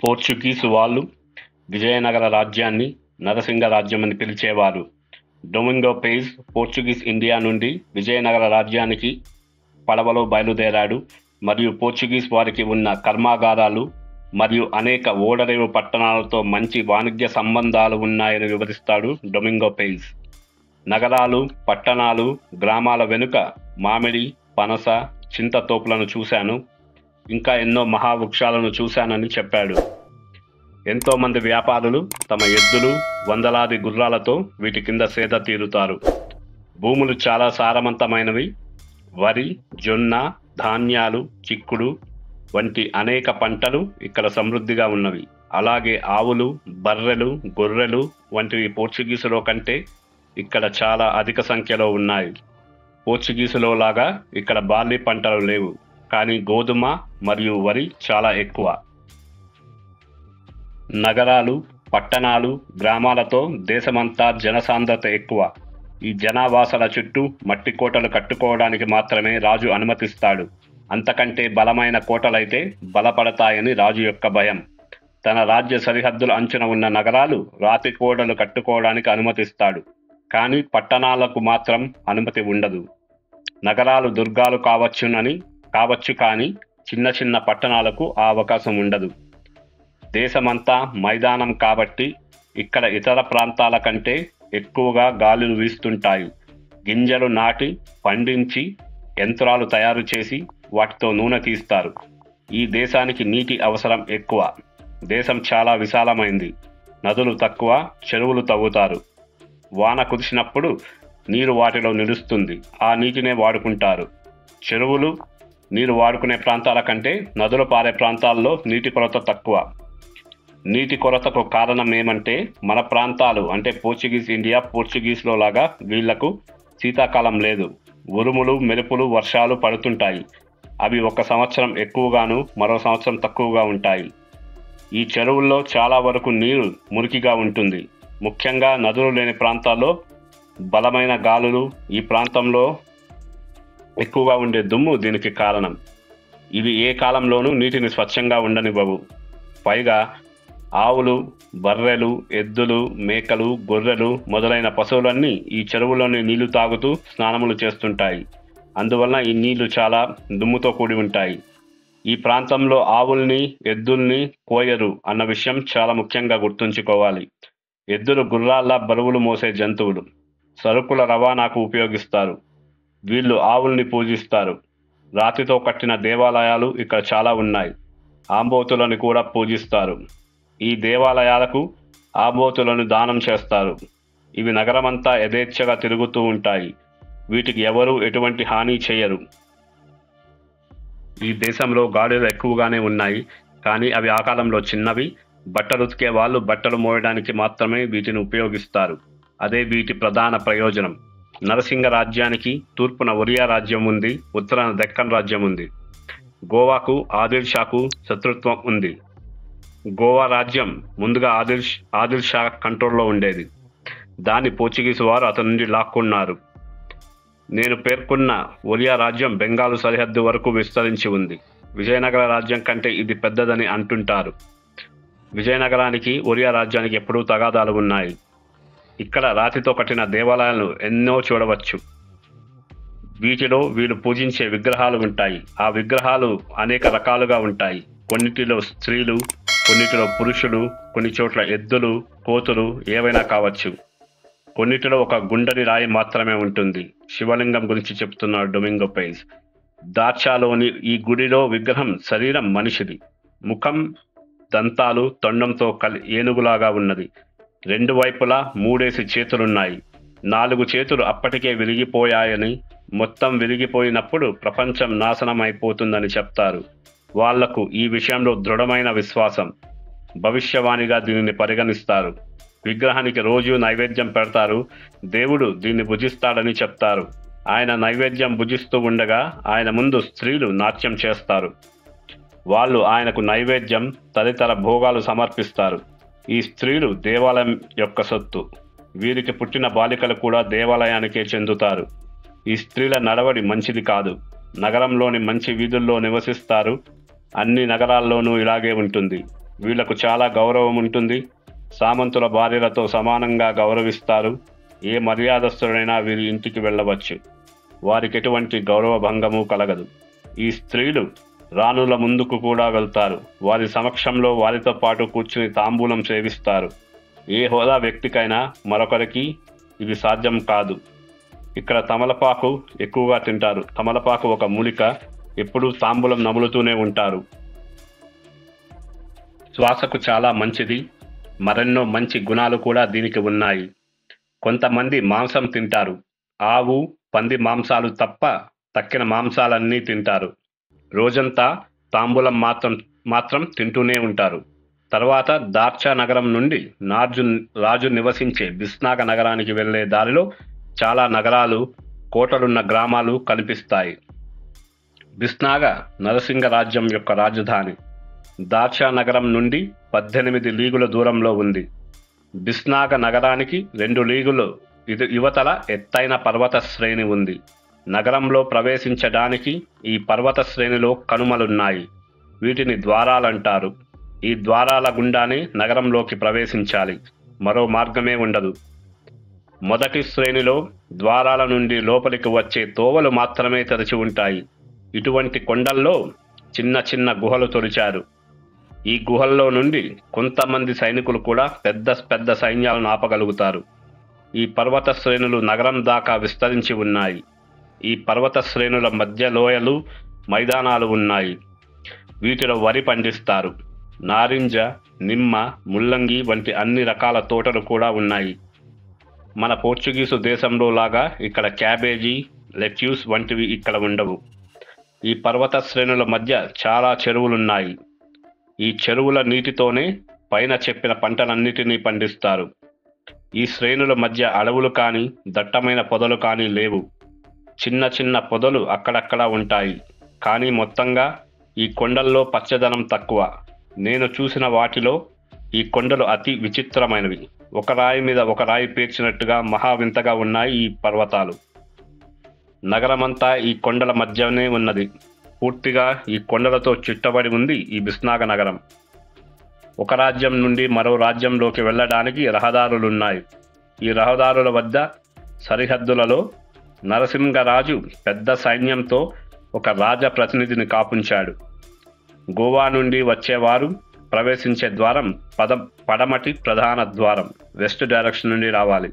Portuguese వాళ్ళు విజయనగర రాజ్యాన్ని నరసింగ రాజ్యం అని పిలిచేవారు. డొమింగో పెయిస్ పోర్చుగీస్ ఇండియా నుండి విజయనగర రాజ్యానికి పడవలో బయలుదేరాడు మరియు పోర్చుగీస్ వారికి ఉన్న కర్మాగారాలు మరియు అనేక ఓడరేవు పట్టణాలతో మంచి వాణిజ్య సంబంధాలు ఉన్నాయని వివరిస్తాడు డొమింగో పెయిస్. నగరాలు, పట్టణాలు, గ్రామాల వెనుక మామిడి, పనస, చింత తోపులను చూశాను, ఇంకా ఎన్నో మహావృక్షాలను చూశానని చెప్పాడు. ఎంతోమంది వ్యాపారులు తమ ఎద్దులు, వందలాది గుర్రాలతో వీటి కింద సేద తీరుతారు. భూములు చాలా సారవంతమైనవి. వరి, జొన్న, ధాన్యాలు, చిక్కుడు వంటి అనేక పంటలు ఇక్కడ సమృద్ధిగా ఉన్నవి. అలాగే ఆవులు, బర్రెలు, గొర్రెలు వంటివి పోర్చుగీసులో కంటే ఇక్కడ చాలా అధిక సంఖ్యలో ఉన్నాయి. పోర్చుగీసులో లాగా ఇక్కడ బార్లీ పంటలు లేవు, కానీ గోధుమ మరియు వరి చాలా ఎక్కువ. నగరాలు, పట్టణాలు, గ్రామాలతో దేశమంతా జనసాంద్రత ఎక్కువ. ఈ జనావాసాల చుట్టూ మట్టి కోటలు కట్టుకోవడానికి మాత్రమే రాజు అనుమతిస్తాడు. అంతకంటే బలమైన కోటలైతే బలపడతాయని రాజు యొక్క భయం. తన రాజ్య సరిహద్దుల అంచున ఉన్న నగరాలు రాతి కోటలు కట్టుకోవడానికి అనుమతిస్తాడు, కానీ పట్టణాలకు మాత్రం అనుమతి ఉండదు. నగరాలు దుర్గాలు కావచ్చు, కానీ చిన్న చిన్న పట్టణాలకు ఆ అవకాశం ఉండదు. దేశమంతా మైదానం కాబట్టి ఇక్కడ ఇతర ప్రాంతాల కంటే ఎక్కువగా గాలులు వీస్తుంటాయి. గింజలు నాటి, పండించి, యంత్రాలు తయారు చేసి వాటితో నూనె తీస్తారు. ఈ దేశానికి నీటి అవసరం ఎక్కువ. దేశం చాలా విశాలమైంది. నదులు తక్కువ, చెరువులు తవ్వుతారు. వాన కురిసినప్పుడు నీరు వాటిలో నిలుస్తుంది. ఆ నీటినే వాడుకుంటారు. చెరువులు నీరు వాడుకునే ప్రాంతాల కంటే నదులు పారే ప్రాంతాల్లో నీటి కొరత తక్కువ. నీటి కొరతకు కారణం ఏమంటే మన ప్రాంతాలు అంటే పోర్చుగీస్ ఇండియా, పోర్చుగీస్లో లాగా వీళ్లకు శీతాకాలం లేదు. ఉరుములు, మెరుపులు, వర్షాలు పడుతుంటాయి. అవి ఒక సంవత్సరం ఎక్కువగాను, మరో సంవత్సరం తక్కువగా ఉంటాయి. ఈ చెరువుల్లో చాలా వరకు నీరు మురికిగా ఉంటుంది. ముఖ్యంగా నదులు లేని ప్రాంతాల్లో బలమైన గాలులు, ఈ ప్రాంతంలో ఎక్కువగా ఉండే దుమ్ము దీనికి కారణం. ఇవి ఏ కాలంలోనూ నీటిని స్వచ్ఛంగా ఉండనివ్వవు. పైగా ఆవులు, బర్రెలు, ఎద్దులు, మేకలు, గొర్రెలు మొదలైన పశువులన్నీ ఈ చెరువులోని నీళ్లు తాగుతూ స్నానములు చేస్తుంటాయి. అందువలన ఈ నీళ్లు చాలా దుమ్ముతో కూడి ఉంటాయి. ఈ ప్రాంతంలో ఆవుల్ని, ఎద్దుల్ని కోయరు అన్న విషయం చాలా ముఖ్యంగా గుర్తుంచుకోవాలి. ఎద్దులు గుర్రాల్లా బరువులు మోసే జంతువులు. సరుకుల రవాణాకు ఉపయోగిస్తారు. వీళ్ళు ఆవుల్ని పూజిస్తారు. రాతితో కట్టిన దేవాలయాలు ఇక్కడ చాలా ఉన్నాయి. ఆంబోతులను కూడా పూజిస్తారు. ఈ దేవాలయాలకు ఆంబోతులను దానం చేస్తారు. ఇవి నగరమంతా యథేచ్ఛగా తిరుగుతూ ఉంటాయి. వీటికి ఎవరూ ఎటువంటి హాని చేయరు. ఈ దేశంలో గాడులు ఎక్కువగానే ఉన్నాయి, కానీ అవి ఆకారంలో చిన్నవి. బట్టలు ఉతికే వాళ్ళు బట్టలు మోయడానికి మాత్రమే వీటిని ఉపయోగిస్తారు. అదే వీటి ప్రధాన ప్రయోజనం. నరసింగ రాజ్యానికి తూర్పున ఒరియా రాజ్యం ఉంది, ఉత్తరాన దక్కన్ రాజ్యం ఉంది. గోవాకు ఆదిల్ షాకు శత్రుత్వం ఉంది. గోవా రాజ్యం ముందుగా ఆదిల్ షా కంట్రోల్లో ఉండేది. దాన్ని పోర్చుగీసు వారు అతని నుండి లాక్కున్నారు. నేను పేర్కొన్న ఒరియా రాజ్యం బెంగాలు సరిహద్దు వరకు విస్తరించి ఉంది. విజయనగర రాజ్యం కంటే ఇది పెద్దదని అంటుంటారు. విజయనగరానికి, ఒరియా రాజ్యానికి ఎప్పుడూ తగాదాలు ఉన్నాయి. ఇక్కడ రాతితో కట్టిన దేవాలయాలను ఎన్నో చూడవచ్చు. వీటిలో వీళ్ళు పూజించే విగ్రహాలు ఉంటాయి. ఆ విగ్రహాలు అనేక రకాలుగా ఉంటాయి. కొన్నిటిలో స్త్రీలు, కొన్నిటిలో పురుషులు, కొన్ని చోట్ల ఎద్దులు, కోతులు ఏవైనా కావచ్చు. కొన్నిటిలో ఒక గుండని రాయి మాత్రమే ఉంటుంది. శివలింగం గురించి చెప్తున్నాడు డొమింగో పెయిస్. దార్చాలోని ఈ గుడిలో విగ్రహం శరీరం మనిషిది. ముఖం, దంతాలు తొండంతో ఏనుగులాగా ఉన్నది. రెండు వైపులా 3 చేతులున్నాయి. 4 చేతులు అప్పటికే విరిగిపోయాయని, మొత్తం విరిగిపోయినప్పుడు ప్రపంచం నాశనం అయిపోతుందని చెప్తారు. వాళ్లకు ఈ విషయంలో దృఢమైన విశ్వాసం. భవిష్యవాణిగా దీనిని పరిగణిస్తారు. విగ్రహానికి రోజు నైవేద్యం పెడతారు. దేవుడు దీన్ని భుజిస్తాడని చెప్తారు. ఆయన నైవేద్యం భుజిస్తూ ఉండగా ఆయన ముందు స్త్రీలు నాట్యం చేస్తారు. వాళ్ళు ఆయనకు నైవేద్యం, తదితర భోగాలు సమర్పిస్తారు. ఈ స్త్రీలు దేవాలయం యొక్క సొత్తు. వీరికి పుట్టిన బాలికలు కూడా దేవాలయానికే చెందుతారు. ఈ స్త్రీల నడవడి మంచిది కాదు. నగరంలోని మంచి వీధుల్లో నివసిస్తారు. అన్ని నగరాల్లోనూ ఇలాగే ఉంటుంది. వీళ్లకు చాలా గౌరవం ఉంటుంది. సామంతుల భార్యలతో సమానంగా గౌరవిస్తారు. ఏ మర్యాదస్తుడైనా వీరి ఇంటికి వెళ్ళవచ్చు. వారికి ఎటువంటి గౌరవ భంగము కలగదు. ఈ స్త్రీలు రాణుల ముందుకు కూడా వెళ్తారు. వారి సమక్షంలో వారితో పాటు కూర్చుని తాంబూలం సేవిస్తారు. ఏ హోదా వ్యక్తికైనా మరొకరికి ఇది సాధ్యం కాదు. ఇక్కడ తమలపాకు ఎక్కువగా తింటారు. తమలపాకు ఒక మూలిక. ఎప్పుడూ తాంబూలం నములుతూనే ఉంటారు. శ్వాసకు చాలా మంచిది. మరెన్నో మంచి గుణాలు కూడా దీనికి ఉన్నాయి. కొంతమంది మాంసం తింటారు. ఆవు, పంది మాంసాలు తప్ప తక్కిన మాంసాలన్నీ తింటారు. రోజంతా తాంబూలం మాత్రం తింటూనే ఉంటారు. తర్వాత దార్చా నగరం నుండి రాజు నివసించే బిస్నాగ నగరానికి వెళ్లే దారిలో చాలా నగరాలు, కోటలున్న గ్రామాలు కనిపిస్తాయి. బిస్నాగ నరసింగ రాజ్యం యొక్క రాజధాని. దార్చా నగరం నుండి 18 లీగుల దూరంలో ఉంది. బిస్నాగ నగరానికి 2 లీగులు యువతల ఎత్తైన పర్వత శ్రేణి ఉంది. నగరంలో ప్రవేశించడానికి ఈ పర్వత శ్రేణిలో కనుమలున్నాయి. వీటిని ద్వారాలంటారు. ఈ ద్వారాల గుండానే నగరంలోకి ప్రవేశించాలి. మరో మార్గమే ఉండదు. మొదటి శ్రేణిలో ద్వారాల నుండి లోపలికి వచ్చే తోవలు మాత్రమే తెరిచి ఉంటాయి. ఇటువంటి కొండల్లో చిన్న చిన్న గుహలు తొలిచారు. ఈ గుహల్లో నుండి కొంతమంది సైనికులు కూడా పెద్ద సైన్యాలను ఆపగలుగుతారు. ఈ పర్వత శ్రేణులు నగరం దాకా విస్తరించి ఉన్నాయి. ఈ పర్వత శ్రేణుల మధ్య లోయలు, మైదానాలు ఉన్నాయి. వీటిలో వరి పండిస్తారు. నారింజ, నిమ్మ, ముల్లంగి వంటి అన్ని రకాల తోటలు కూడా ఉన్నాయి. మన పోర్చుగీసు దేశంలో లాగా ఇక్కడ క్యాబేజీ, లెట్యూస్ వంటివి ఇక్కడ ఉండవు. ఈ పర్వత శ్రేణుల మధ్య చాలా చెరువులున్నాయి. ఈ చెరువుల నీటితోనే పైన చెప్పిన పంటలన్నిటినీ పండిస్తారు. ఈ శ్రేణుల మధ్య అడవులు కానీ, దట్టమైన పొదలు కానీ లేవు. చిన్న చిన్న పొదలు అక్కడక్కడ ఉంటాయి. కానీ మొత్తంగా ఈ కొండల్లో పచ్చదనం తక్కువ. నేను చూసిన వాటిలో ఈ కొండలు అతి విచిత్రమైనవి. ఒక రాయి మీద ఒక రాయి పేర్చినట్టుగా మహా వింతగా ఉన్నాయి ఈ పర్వతాలు. నగరమంతా ఈ కొండల మధ్యనే ఉన్నది. పూర్తిగా ఈ కొండలతో చుట్టబడి ఉంది ఈ బిస్నాగ నగరం. ఒక రాజ్యం నుండి మరో రాజ్యంలోకి వెళ్ళడానికి రహదారులున్నాయి. ఈ రహదారుల వద్ద సరిహద్దులలో నరసింగరాజు పెద్ద సైన్యంతో ఒక రాజప్రతినిధిని కాపుంచాడు. గోవా నుండి వచ్చేవారు ప్రవేశించే ద్వారం పడమటి ప్రధాన ద్వారం, వెస్ట్ డైరెక్షన్ నుండి రావాలి.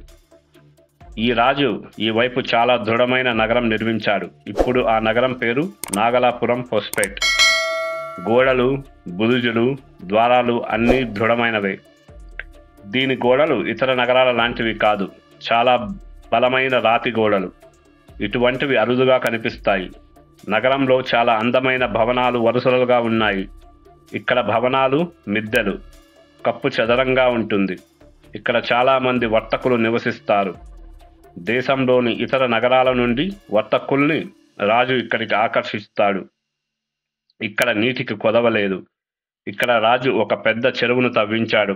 ఈ రాజు ఈ వైపు చాలా దృఢమైన నగరం నిర్మించాడు. ఇప్పుడు ఆ నగరం పేరు నాగలాపురం హోస్పేట్. గోడలు, బురుజులు, ద్వారాలు అన్నీ దృఢమైనవే. దీని గోడలు ఇతర నగరాల లాంటివి కాదు. చాలా బలమైన రాతి గోడలు. ఇటువంటివి అరుదుగా కనిపిస్తాయి. నగరంలో చాలా అందమైన భవనాలు వరుసలుగా ఉన్నాయి. ఇక్కడ భవనాలు మిద్దెలు, కప్పు చదరంగా ఉంటుంది. ఇక్కడ చాలామంది వర్తకులు నివసిస్తారు. దేశంలోని ఇతర నగరాల నుండి వర్తకుల్ని రాజు ఇక్కడికి ఆకర్షిస్తాడు. ఇక్కడ నీటికి కొదవలేదు. ఇక్కడ రాజు ఒక పెద్ద చెరువును తవ్వించాడు.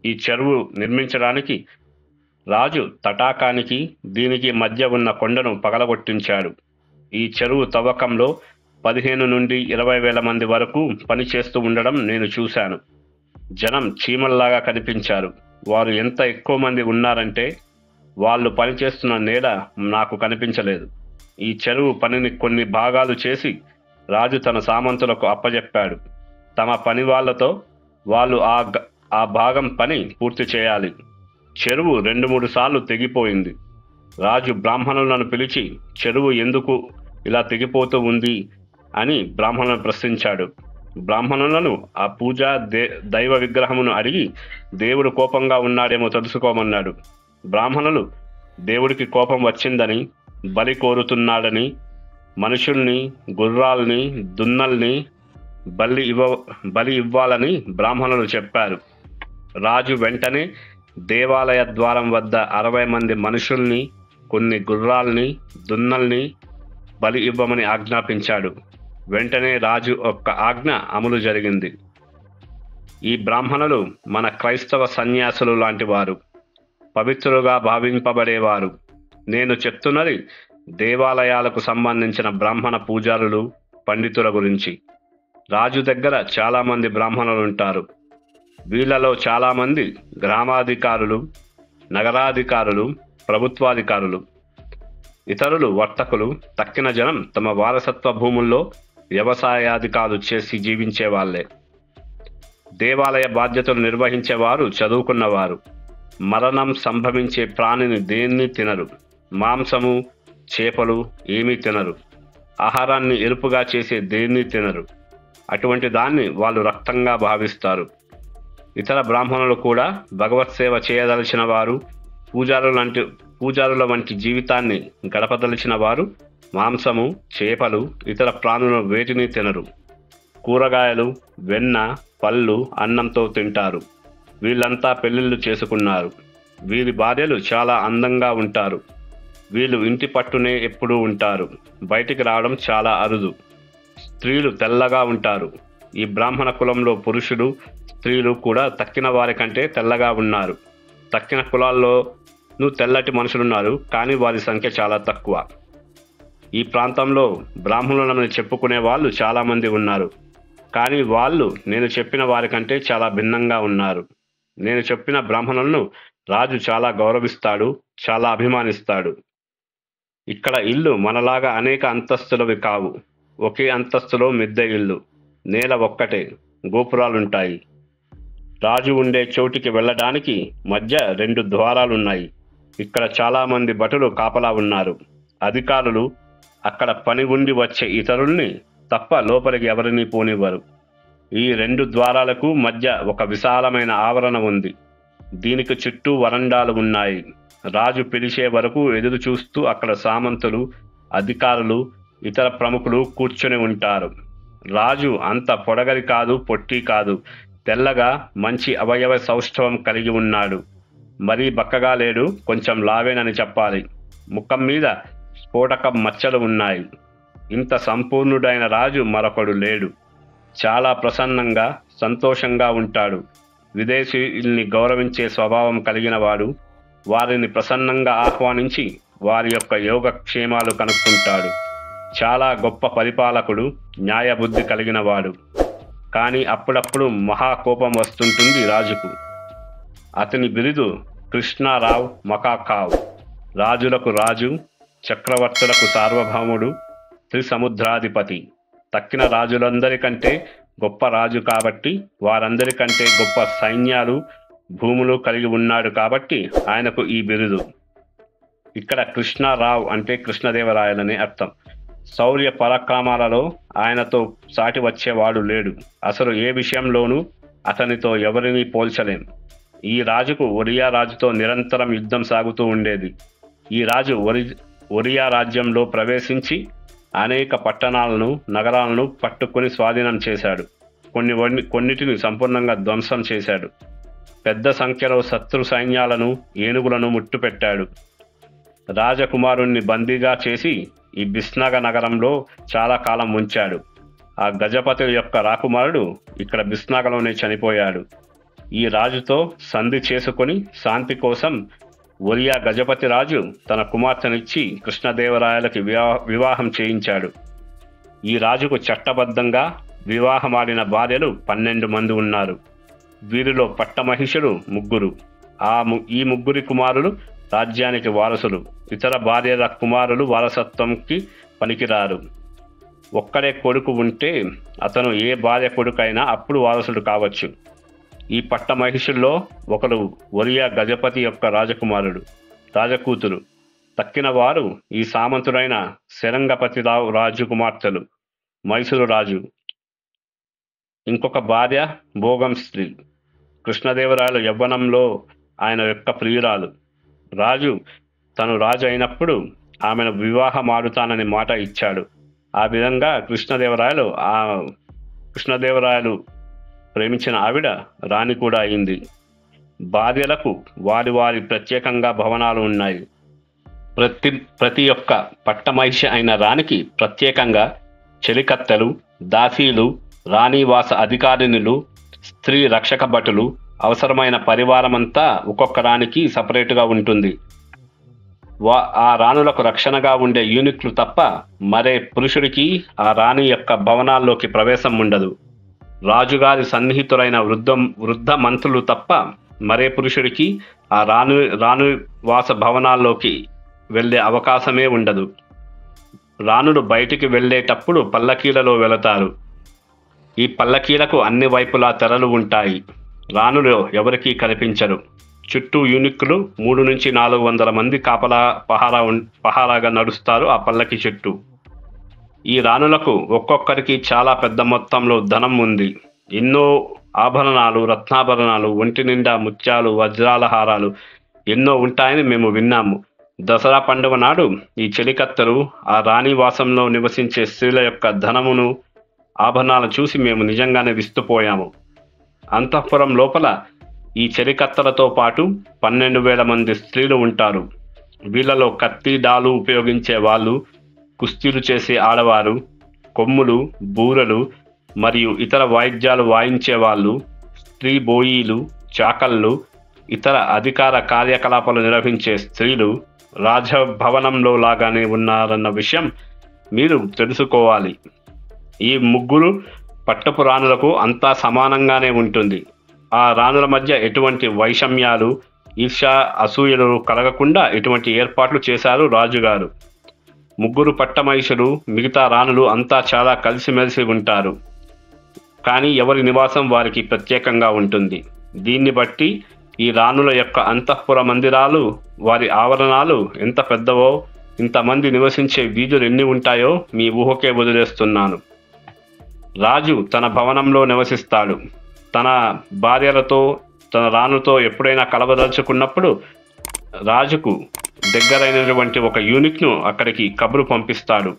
ఈ చెరువు నిర్మించడానికి రాజు తటాకానికి దీనికి మధ్య ఉన్న కొండను పగలగొట్టించాడు. ఈ చెరువు తవ్వకంలో 15 నుండి 20 వేల మంది వరకు పనిచేస్తూ ఉండడం నేను చూశాను. జనం చీమల్లాగా కనిపించారు. వారు ఎంత ఎక్కువ మంది ఉన్నారంటే వాళ్ళు పనిచేస్తున్న నీడ నాకు కనిపించలేదు. ఈ చెరువు పనిని కొన్ని భాగాలు చేసి రాజు తన సామంతులకు అప్పజెప్పాడు. తమ పని వాళ్ళతో వాళ్ళు ఆ భాగం పని పూర్తి చేయాలి. చెరువు 2-3 సార్లు తెగిపోయింది. రాజు బ్రాహ్మణులను పిలిచి చెరువు ఎందుకు ఇలా తెగిపోతూ ఉంది అని బ్రాహ్మణులను ప్రశ్నించాడు. బ్రాహ్మణులను ఆ దైవ విగ్రహమును అడిగి దేవుడు కోపంగా ఉన్నాడేమో తెలుసుకోమన్నాడు. బ్రాహ్మణులు దేవుడికి కోపం వచ్చిందని, బలి కోరుతున్నాడని, మనుషుల్ని, గుర్రాల్ని, దున్నల్ని బలి ఇవ్వాలని బ్రాహ్మణులు చెప్పారు. రాజు వెంటనే దేవాలయ ద్వారం వద్ద 60 మంది మనుషుల్ని, కొన్ని గుర్రాల్ని, దున్నల్ని బలి ఇవ్వమని ఆజ్ఞాపించాడు. వెంటనే రాజు యొక్క ఆజ్ఞ అమలు జరిగింది. ఈ బ్రాహ్మణులు మన క్రైస్తవ సన్యాసులు లాంటి వారు, పవిత్రులుగా భావింపబడేవారు. నేను చెప్తున్నది దేవాలయాలకు సంబంధించిన బ్రాహ్మణ పూజారులు, పండితుల గురించి. రాజు దగ్గర చాలామంది బ్రాహ్మణులు ఉంటారు. వీళ్ళలో చాలామంది గ్రామాధికారులు, నగరాధికారులు, ప్రభుత్వాధికారులు, ఇతరులు వర్తకులు. తక్కిన జనం తమ వారసత్వ భూముల్లో వ్యవసాయాధికారులు చేసి జీవించే వాళ్ళే. దేవాలయ బాధ్యతలు నిర్వహించేవారు చదువుకున్నవారు. మరణం సంభవించే ప్రాణిని దేన్ని తినరు. మాంసము, చేపలు ఏమీ తినరు. ఆహారాన్ని ఎరుపుగా చేసే దేన్ని తినరు. అటువంటి దాన్ని వాళ్ళు రక్తంగా భావిస్తారు. ఇతర బ్రాహ్మణులు కూడా భగవత్ సేవ చేయదలిచిన వారు, పూజారుల వంటి జీవితాన్ని గడపదలిచిన వారు మాంసము, చేపలు, ఇతర ప్రాణులను వేటిని తినరు. కూరగాయలు, వెన్న, పళ్ళు, అన్నంతో తింటారు. వీళ్ళంతా పెళ్ళిళ్ళు చేసుకున్నారు. వీరి భార్యలు చాలా అందంగా ఉంటారు. వీళ్ళు ఇంటి పట్టునే ఎప్పుడూ ఉంటారు. బయటికి రావడం చాలా అరుదు. స్త్రీలు తెల్లగా ఉంటారు. ఈ బ్రాహ్మణ కులంలో పురుషులు, స్త్రీలు కూడా తక్కిన వారి కంటే తెల్లగా ఉన్నారు. తక్కిన కులాల్లోనూ తెల్లటి మనుషులున్నారు, కానీ వారి సంఖ్య చాలా తక్కువ. ఈ ప్రాంతంలో బ్రాహ్మణులని చెప్పుకునే వాళ్ళు చాలామంది ఉన్నారు, కానీ వాళ్ళు నేను చెప్పిన వారికంటే చాలా భిన్నంగా ఉన్నారు. నేను చెప్పిన బ్రాహ్మణులను రాజు చాలా గౌరవిస్తాడు, చాలా అభిమానిస్తాడు. ఇక్కడ ఇల్లు మనలాగా అనేక అంతస్తులవి కావు. ఒకే అంతస్తులో మిద్దె ఇల్లు, నేల ఒక్కటే, గోపురాలుంటాయి. రాజు ఉండే చోటికి వెళ్ళడానికి మధ్య 2 ద్వారాలున్నాయి. ఇక్కడ చాలామంది భటులు కాపలా ఉన్నారు. అధికారులు అక్కడ పని ఉండి వచ్చే ఇతరుల్ని తప్ప లోపలికి ఎవరిని పోనివ్వరు. ఈ 2 ద్వారాలకు మధ్య ఒక విశాలమైన ఆవరణ ఉంది. దీనికి చుట్టూ వరండాలు ఉన్నాయి. రాజు పిలిచే వరకు ఎదురు చూస్తూ అక్కడ సామంతులు, అధికారులు, ఇతర ప్రముఖులు కూర్చొని ఉంటారు. రాజు అంత పొడగరి కాదు, పొట్టి కాదు. తెల్లగా మంచి అవయవ సౌష్ఠవం కలిగి ఉన్నాడు. మరీ బక్కగా లేడు, కొంచెం లావేనని చెప్పాలి. ముఖం మీద స్ఫోటక మచ్చలు ఉన్నాయి. ఇంత సంపూర్ణుడైన రాజు మరొకడు లేడు. చాలా ప్రసన్నంగా, సంతోషంగా ఉంటాడు. విదేశీయుల్ని గౌరవించే స్వభావం కలిగిన వాడు. వారిని ప్రసన్నంగా ఆహ్వానించి వారి యొక్క యోగక్షేమాలు కనుక్కుంటాడు. చాలా గొప్ప పరిపాలకుడు, న్యాయబుద్ధి కలిగిన వాడు. కానీ అప్పుడప్పుడు మహాకోపం వస్తుంటుంది రాజుకు. అతని బిరుదు కృష్ణారావు మకాకావ్. రాజులకు రాజు, చక్రవర్తులకు సార్వభౌముడు, త్రిసముద్రాధిపతి. తక్కిన రాజులందరికంటే గొప్ప రాజు కాబట్టి, వారందరికంటే గొప్ప సైన్యాలు, భూములు కలిగి ఉన్నాడు కాబట్టి ఆయనకు ఈ బిరుదు. ఇక్కడ కృష్ణారావు అంటే కృష్ణదేవరాయలని అర్థం. శౌర్య పరాక్రమాలలో ఆయనతో సాటి వచ్చేవాడు లేడు. అసలు ఏ విషయంలోనూ అతనితో ఎవరిని పోల్చలేం. ఈ రాజుకు ఒరియా రాజుతో నిరంతరం యుద్ధం సాగుతూ ఉండేది. ఈ రాజు ఒరియా రాజ్యంలో ప్రవేశించి అనేక పట్టణాలను, నగరాలను పట్టుకొని స్వాధీనం చేశాడు. కొన్నిటిని సంపూర్ణంగా ధ్వంసం చేశాడు. పెద్ద సంఖ్యలో శత్రు సైన్యాలను, ఏనుగులను ముట్టుపెట్టాడు. రాజకుమారుణ్ణి బందీగా చేసి ఈ బిస్నగ నగరంలో చాలా కాలం ఉంచాడు. ఆ గజపతి యొక్క రాకుమారుడు ఇక్కడ బిస్నగలోనే చనిపోయాడు. ఈ రాజుతో సంధి చేసుకొని శాంతి కోసం ఒరియా గజపతి రాజు తన కుమార్తెనిచ్చి కృష్ణదేవరాయలకి వివాహం చేయించాడు. ఈ రాజుకు చట్టబద్ధంగా వివాహమాడిన భార్యలు 12 మంది ఉన్నారు. వీరిలో పట్టమహిషులు 3. ఈ 3 కుమారులు రాజ్యానికి వారసులు. ఇతర భార్యల కుమారులు వారసత్వంకి పనికిరారు. ఒక్కడే కొడుకు ఉంటే అతను ఏ భార్య కొడుకైనా అప్పుడు వారసుడు కావచ్చు. ఈ పట్టమహిషుల్లో ఒకడు ఒరియా గజపతి యొక్క రాజకుమారుడు, రాజకూతురు. తక్కిన వారు ఈ సామంతుడైన శరంగపతిరావు రాజు కుమార్తెలు, మైసూరు రాజు. ఇంకొక భార్య భోగం స్త్రీ. కృష్ణదేవరాయలు యవ్వనంలో ఆయన యొక్క ప్రియురాలు. రాజు తను రాజు అయినప్పుడు ఆమెను వివాహమాడుతానని మాట ఇచ్చాడు. ఆ విధంగా కృష్ణదేవరాయలు ప్రేమించిన ఆవిడ రాణి కూడా అయింది. భార్యలకు వారి వారి ప్రత్యేకంగా భవనాలు ఉన్నాయి. ప్రతి ఒక్క పట్టమహిషి అయిన రాణికి ప్రత్యేకంగా చెలికత్తెలు, దాసీలు, రాణివాస అధికారిణులు, స్త్రీ రక్షక భటులు, అవసరమైన పరివారమంతా ఒక్కొక్క రాణికి సపరేటుగా ఉంటుంది. ఆ రాణులకు రక్షణగా ఉండే యూనిట్లు తప్ప మరే పురుషుడికి ఆ రాణి యొక్క భవనాల్లోకి ప్రవేశం ఉండదు. రాజుగారి సన్నిహితులైన వృద్ధ మంత్రులు తప్ప మరే పురుషుడికి ఆ రాణివాస భవనాల్లోకి వెళ్ళే అవకాశమే ఉండదు. రాణులు బయటికి వెళ్ళేటప్పుడు పల్లకీలలో వెళతారు. ఈ పల్లకీలకు అన్ని వైపులా తెరలు ఉంటాయి. రాణులు ఎవరికీ కనిపించరు. చుట్టూ యూనిక్కులు 3 నుంచి 400 మంది పహారాగా నడుస్తారు ఆ పల్లకి చుట్టూ. ఈ రాణులకు ఒక్కొక్కరికి చాలా పెద్ద మొత్తంలో ధనం ఉంది. ఎన్నో ఆభరణాలు, రత్నాభరణాలు, ఒంటి నిండా ముత్యాలు, వజ్రాల హారాలు ఎన్నో ఉంటాయని మేము విన్నాము. దసరా పండుగ నాడు ఈ చెలికత్తెలు ఆ రాణివాసంలో నివసించే స్త్రీల యొక్క ధనమును, ఆభరణాలు చూసి మేము నిజంగానే విస్తుపోయాము. అంతఃపురం లోపల ఈ చెలికత్తెలతో పాటు 12,000 మంది స్త్రీలు ఉంటారు. వీళ్ళలో కత్తి, డాలు ఉపయోగించే వాళ్ళు, కుస్తీలు చేసే ఆడవారు, కొమ్ములు, బూరలు మరియు ఇతర వాయిద్యాలు వాయించే వాళ్ళు, స్త్రీ బోయీలు, చాకళ్ళు, ఇతర అధికార కార్యకలాపాలు నిర్వహించే స్త్రీలు రాజభవనంలో లాగానే ఉన్నారన్న విషయం మీరు తెలుసుకోవాలి. ఈ ముగ్గురు పట్టపు రాణులకు అంతా సమానంగానే ఉంటుంది. ఆ రాణుల మధ్య ఎటువంటి వైషమ్యాలు, ఈర్ష్య, అసూయలు కలగకుండా ఎటువంటి ఏర్పాట్లు చేశారు రాజుగారు. ముగ్గురు పట్టమహిషులు, మిగతా రాణులు అంతా చాలా కలిసిమెలిసి ఉంటారు. కానీ ఎవరి నివాసం వారికి ప్రత్యేకంగా ఉంటుంది. దీన్ని బట్టి ఈ రాణుల యొక్క అంతఃపుర మందిరాలు, వారి ఆవరణాలు ఎంత పెద్దవో, ఇంతమంది నివసించే వీధులు ఎన్ని ఉంటాయో మీ ఊహకే వదిలేస్తున్నాను. రాజు తన భవనంలో నివసిస్తాడు. తన భార్యలతో, తన రాణులతో ఎప్పుడైనా కలవదలుచుకున్నప్పుడు రాజుకు దగ్గరైనటువంటి ఒక యూనిక్ను అక్కడికి కబురు పంపిస్తాడు.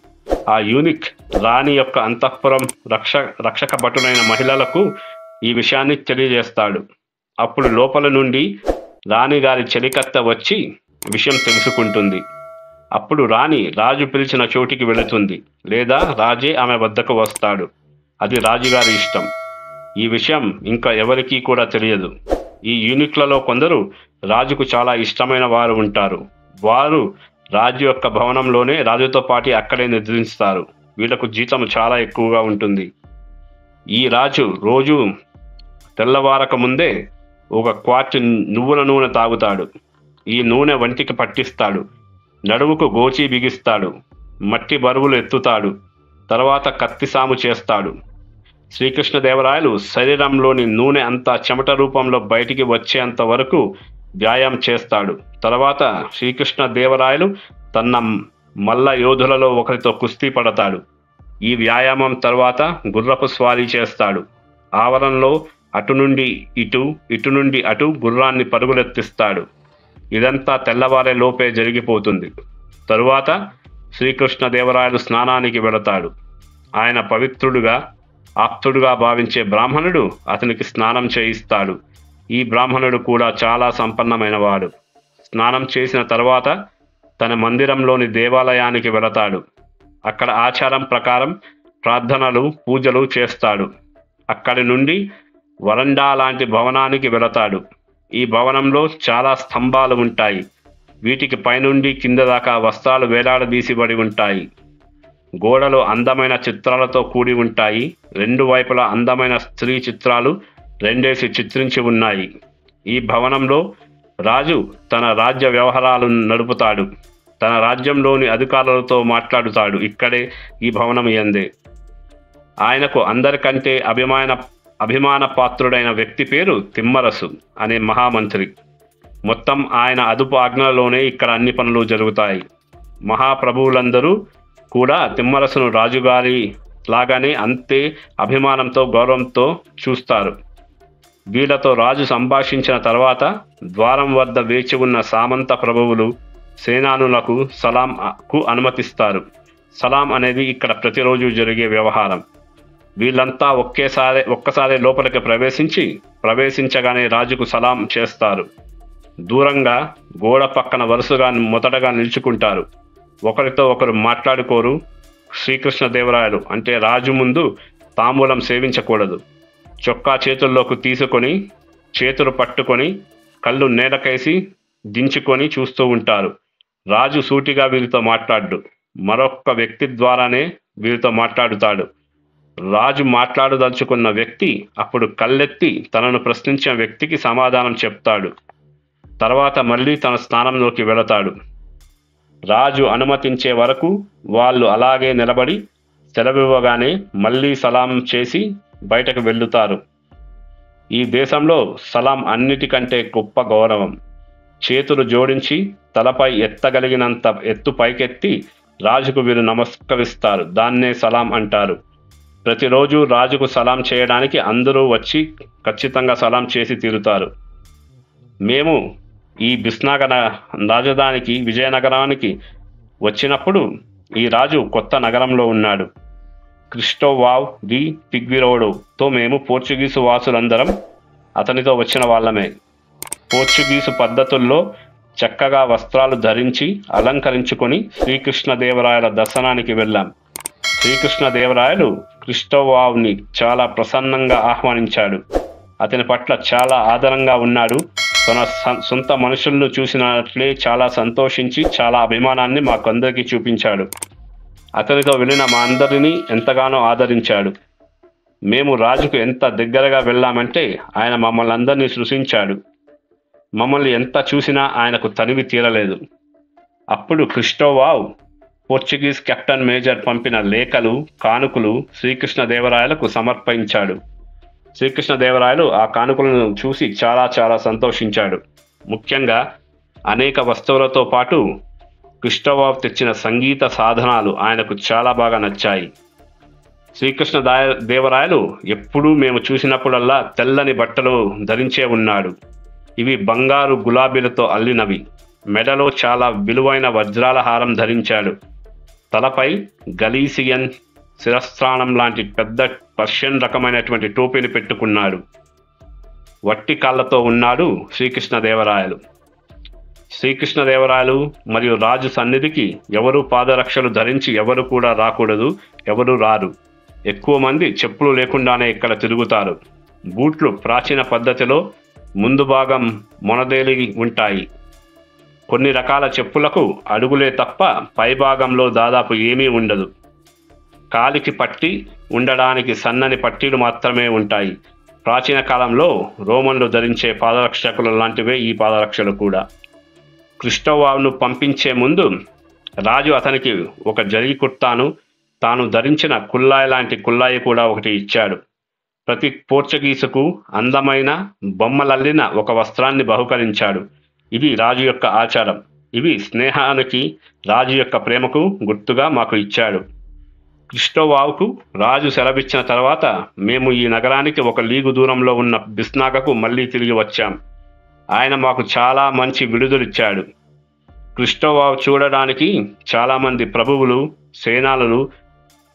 ఆ యూనిక్ రాణి యొక్క అంతఃపురం రక్షక భటులైన మహిళలకు ఈ విషయాన్ని తెలియజేస్తాడు. అప్పుడు లోపల నుండి రాణిగారి చెలికత్తె వచ్చి విషయం తెలుసుకుంటుంది. అప్పుడు రాణి రాజు పిలిచిన చోటికి వెళుతుంది, లేదా రాజే ఆమె వద్దకు వస్తాడు. అది రాజుగారి ఇష్టం. ఈ విషయం ఇంకా ఎవరికీ కూడా తెలియదు. ఈ యూనిక్లలో కొందరు రాజుకు చాలా ఇష్టమైన వారు ఉంటారు. వారు రాజు యొక్క భవనంలోనే రాజుతో పాటు అక్కడే నిద్రిస్తారు. వీళ్లకు జీతం చాలా ఎక్కువగా ఉంటుంది. ఈ రాజు రోజు తెల్లవారక ముందే ఒక క్వార్ట్ నువ్వుల నూనె తాగుతాడు. ఈ నూనె వంటికి పట్టిస్తాడు. నడుముకు గోచి బిగిస్తాడు. మట్టి బరువులు ఎత్తుతాడు. తర్వాత కత్తిసాము చేస్తాడు. శ్రీకృష్ణదేవరాయలు శరీరంలోని నూనె అంతా చెమట రూపంలో బయటికి వచ్చేంత వరకు వ్యాయామం చేస్తాడు. తర్వాత శ్రీకృష్ణదేవరాయలు తన మల్ల యోధులలో ఒకరితో కుస్తీ పడతాడు. ఈ వ్యాయామం తర్వాత గుర్రపు స్వారీ చేస్తాడు. ఆవరణలో అటు నుండి ఇటు, ఇటు నుండి అటు గుర్రాన్ని పరుగులెత్తిస్తాడు. ఇదంతా తెల్లవారే లోపే జరిగిపోతుంది. తరువాత శ్రీకృష్ణదేవరాయలు స్నానానికి వెళతాడు. ఆయన పవిత్రుడుగా, ఆప్తుడుగా భావించే బ్రాహ్మణుడు అతనికి స్నానం చేయిస్తాడు. ఈ బ్రాహ్మణుడు కూడా చాలా సంపన్నమైనవాడు. స్నానం చేసిన తర్వాత తన మందిరంలోని దేవాలయానికి వెళతాడు. అక్కడ ఆచారం ప్రకారం ప్రార్థనలు, పూజలు చేస్తాడు. అక్కడి నుండి వరండా లాంటి భవనానికి వెళతాడు. ఈ భవనంలో చాలా స్తంభాలు ఉంటాయి. వీటికి పైనుండి కింద దాకా వస్త్రాలు వేలాడదీసిబడి ఉంటాయి. గోడలు అందమైన చిత్రాలతో కూడి ఉంటాయి. 2 వైపులా అందమైన స్త్రీ చిత్రాలు 2 చిత్రించి ఉన్నాయి. ఈ భవనంలో రాజు తన రాజ్య వ్యవహారాలను నడుపుతాడు. తన రాజ్యంలోని అధికారులతో మాట్లాడుతాడు. ఇక్కడే ఈ భవనం యందే. ఆయనకు అందరికంటే అభిమాన పాత్రుడైన వ్యక్తి పేరు తిమ్మరసు అనే మహామంత్రి. మొత్తం ఆయన అదుపు ఆజ్ఞలలోనే ఇక్కడ అన్ని పనులు జరుగుతాయి. మహాప్రభువులందరూ కూడా తిమ్మరసును రాజుగారి లాగానే అంతే అభిమానంతో, గౌరవంతో చూస్తారు. వీళ్లతో రాజు సంభాషించిన తర్వాత ద్వారం వద్ద వేచి ఉన్న సామంత ప్రభువులు, సేనానులకు సలాంకు అనుమతిస్తారు. సలాం అనేది ఇక్కడ ప్రతిరోజు జరిగే వ్యవహారం. వీళ్ళంతా ఒక్కసారి లోపలికి ప్రవేశించగానే రాజుకు సలాం చేస్తారు. దూరంగా గోడ పక్కన వరుసగా మొదటగా నిలుచుకుంటారు. ఒకరితో ఒకరు మాట్లాడుకోరు. శ్రీకృష్ణదేవరాయలు అంటే రాజు ముందు తాంబూలం సేవించకూడదు. చొక్కా చేతుల్లోకి తీసుకొని, చేతులు పట్టుకొని, కళ్ళు నేలకేసి దించుకొని చూస్తూ ఉంటారు. రాజు సూటిగా వీరితో మాట్లాడు. మరొక వ్యక్తి ద్వారానే వీరితో మాట్లాడుతాడు. రాజు మాట్లాడదలుచుకున్న వ్యక్తి అప్పుడు కళ్ళెత్తి తనను ప్రశ్నించిన వ్యక్తికి సమాధానం చెప్తాడు. తర్వాత మళ్ళీ తన స్థానంలోకి వెళతాడు. రాజు అనుమతించే వరకు వాళ్ళు అలాగే నిలబడి సెలవివ్వగానే మళ్ళీ సలాం చేసి బయటకు వెళ్తారు. ఈ దేశంలో సలాం అన్నిటికంటే గొప్ప గౌరవం. చేతులు జోడించి తలపై ఎత్తగలిగినంత ఎత్తు పైకెత్తి రాజుకు వీరు నమస్కరిస్తారు. దాన్నే సలాం అంటారు. ప్రతిరోజు రాజుకు సలాం చేయడానికి అందరూ వచ్చి ఖచ్చితంగా సలాం చేసి తీరుతారు. మేము ఈ బిస్నాగర రాజధానికి విజయనగరానికి వచ్చినప్పుడు ఈ రాజు కొత్త నగరంలో ఉన్నాడు. క్రిస్టోవావ్ ది ఫిగ్విరోడోతో మేము పోర్చుగీసు వాసులందరం అతనితో వచ్చిన వాళ్ళమే. పోర్చుగీసు పద్ధతుల్లో చక్కగా వస్త్రాలు ధరించి అలంకరించుకొని శ్రీకృష్ణదేవరాయల దర్శనానికి వెళ్ళాం. శ్రీకృష్ణదేవరాయలు క్రిస్టోవావ్ని చాలా ప్రసన్నంగా ఆహ్వానించాడు. అతని పట్ల చాలా ఆదరంగా ఉన్నాడు. తన సొంత మనుషులను చూసినట్లే చాలా సంతోషించి చాలా అభిమానాన్ని మాకందరికీ చూపించాడు. అతనితో వెళ్ళిన మా అందరినీ ఎంతగానో ఆదరించాడు. మేము రాజుకు ఎంత దగ్గరగా వెళ్ళామంటే ఆయన మమ్మల్ని అందరినీ సృశించాడు. మమ్మల్ని ఎంత చూసినా ఆయనకు తనివి తీరలేదు. అప్పుడు క్రిస్టోవావ్ పోర్చుగీస్ కెప్టెన్ మేజర్ పంపిన లేఖలు, కానుకలు శ్రీకృష్ణదేవరాయలకు సమర్పించాడు. శ్రీకృష్ణదేవరాయలు ఆ కానుకలను చూసి చాలా చాలా సంతోషించాడు. ముఖ్యంగా అనేక వస్తువులతో పాటు క్రిస్టోవావ్ తెచ్చిన సంగీత సాధనాలు ఆయనకు చాలా బాగా నచ్చాయి. శ్రీకృష్ణదేవరాయలు ఎప్పుడూ మేము చూసినప్పుడల్లా తెల్లని బట్టలు ధరించే ఉన్నాడు. ఇవి బంగారు గులాబీలతో అల్లినవి. మెడలో చాలా విలువైన వజ్రాల హారం ధరించాడు. తలపై గలీసియన్ శిరస్త్రాణం లాంటి పెద్ద పర్షియన్ రకమైనటువంటి టోపీని పెట్టుకున్నాడు. వట్టి కాళ్ళతో ఉన్నాడు శ్రీకృష్ణదేవరాయలు. శ్రీకృష్ణదేవరాయలు మరియు రాజు సన్నిధికి ఎవరు పాదరక్షలు ధరించి ఎవరు కూడా రాకూడదు, ఎవరు రారు. ఎక్కువ మంది చెప్పులు లేకుండానే ఇక్కడ తిరుగుతారు. బూట్లు ప్రాచీన పద్ధతిలో ముందు భాగం మొనదేలి ఉంటాయి. కొన్ని రకాల చెప్పులకు అడుగులే తప్ప పైభాగంలో దాదాపు ఏమీ ఉండదు. కాలికి పట్టి ఉండడానికి సన్నని పట్టీలు మాత్రమే ఉంటాయి. ప్రాచీన కాలంలో రోమన్లు ధరించే పాదరక్షకులు లాంటివే ఈ పాదరక్షలు కూడా. క్రిస్టోవావ్ను పంపించే ముందు రాజు అతనికి ఒక జరీ కుర్తాను, తాను ధరించిన కుల్లాయి లాంటి కుల్లాయి కూడా ఒకటి ఇచ్చాడు. ప్రతి పోర్చుగీసుకు అందమైన బొమ్మలల్లిన ఒక వస్త్రాన్ని బహుకరించాడు. ఇది రాజు యొక్క ఆచారం. ఇవి స్నేహానికి, రాజు యొక్క ప్రేమకు గుర్తుగా మాకు ఇచ్చాడు. క్రిస్టోవావ్కు రాజు సెలవిచ్చిన తర్వాత మేము ఈ నగరానికి 1 లీగు దూరంలో ఉన్న బిస్నాగకు మళ్ళీ తిరిగి వచ్చాం. ఆయన మాకు చాలా మంచి విడుదలిచ్చాడు. క్రిస్టోవావ్ చూడడానికి చాలామంది ప్రభువులు, సేనానులు,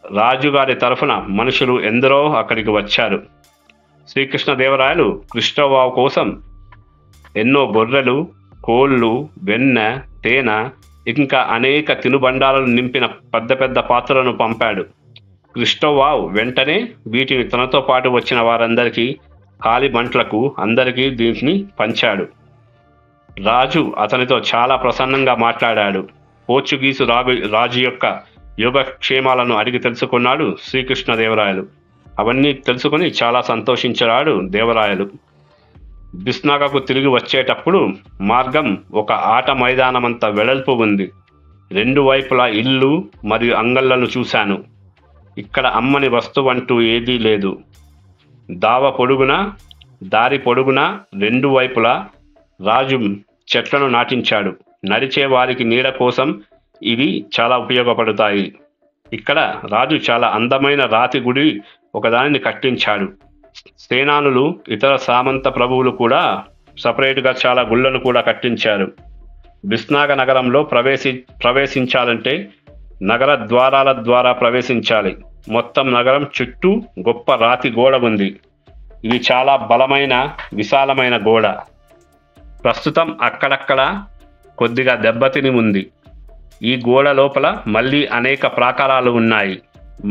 రాజుగారి తరఫున మనుషులు ఎందరో అక్కడికి వచ్చారు. శ్రీకృష్ణదేవరాయలు క్రిస్టోవావ్ కోసం ఎన్నో గొర్రెలు, కోళ్ళు, వెన్న, తేనె ఇంకా అనేక తినుబండాలను నింపిన పెద్ద పెద్ద పాత్రలను పంపాడు. క్రిస్టోవావ్ వెంటనే వీటిని తనతో పాటు వచ్చిన వారందరికీ, కాలి బంట్లకు అందరికీ దీన్ని పంచాడు. రాజు అతనితో చాలా ప్రసన్నంగా మాట్లాడాడు. పోర్చుగీసు రాజు యొక్క యోగక్షేమాలను అడిగి తెలుసుకున్నాడు శ్రీకృష్ణదేవరాయలు. అవన్నీ తెలుసుకుని చాలా సంతోషించాడు దేవరాయలు. బిస్నాగకు తిరిగి వచ్చేటప్పుడు మార్గం ఒక ఆట మైదానమంత వెడల్పు ఉంది. 2 వైపులా ఇల్లు మరియు అంగళ్ళను చూశాను. ఇక్కడ అమ్మని వస్తువంటూ ఏదీ లేదు. దారి పొడుగున 2 వైపులా రాజు చెట్లను నాటించాడు. నడిచే వారికి నీడ కోసం ఇవి చాలా ఉపయోగపడతాయి. ఇక్కడ రాజు చాలా అందమైన రాతి గుడి ఒకదానిని కట్టించాడు. సేనానులు, ఇతర సామంత ప్రభువులు కూడా సపరేట్గా చాలా గుళ్ళను కూడా కట్టించారు. బిస్నాగ నగరంలో ప్రవేశించాలంటే నగర ద్వారాల ద్వారా ప్రవేశించాలి. మొత్తం నగరం చుట్టూ గొప్ప రాతి గోడ ఉంది. ఇది చాలా బలమైన, విశాలమైన గోడ. ప్రస్తుతం అక్కడక్కడ కొద్దిగా దెబ్బతిని ఉంది. ఈ గోడ లోపల మళ్ళీ అనేక ప్రాకారాలు ఉన్నాయి.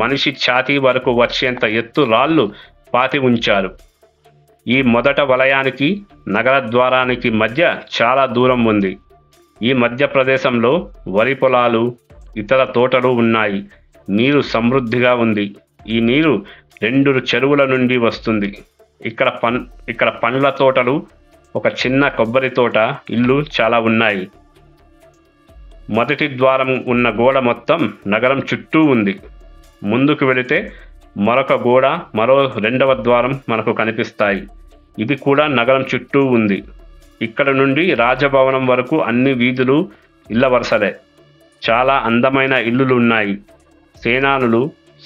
మనిషి ఛాతీ వరకు వచ్చేంత ఎత్తు రాళ్ళు పాతి ఉంచారు. ఈ మొదట వలయానికి, నగర ద్వారానికి మధ్య చాలా దూరం ఉంది. ఈ మధ్య ప్రదేశంలో వరి పొలాలు, ఇతర తోటలు ఉన్నాయి. నీరు సమృద్ధిగా ఉంది. ఈ నీరు 2 చెరువుల నుండి వస్తుంది. ఇక్కడ పండ్ల తోటలు, ఒక చిన్న కొబ్బరి తోట, ఇల్లు చాలా ఉన్నాయి. మొదటి ద్వారం ఉన్న గోడ మొత్తం నగరం చుట్టూ ఉంది. ముందుకు వెళితే మరొక గోడ, మరో 2వ ద్వారం మనకు కనిపిస్తాయి. ఇది కూడా నగరం చుట్టూ ఉంది. ఇక్కడ నుండి రాజభవనం వరకు అన్ని వీధులు ఇళ్ల వరుసలే. చాలా అందమైన ఇల్లులు ఉన్నాయి. సేనానులు,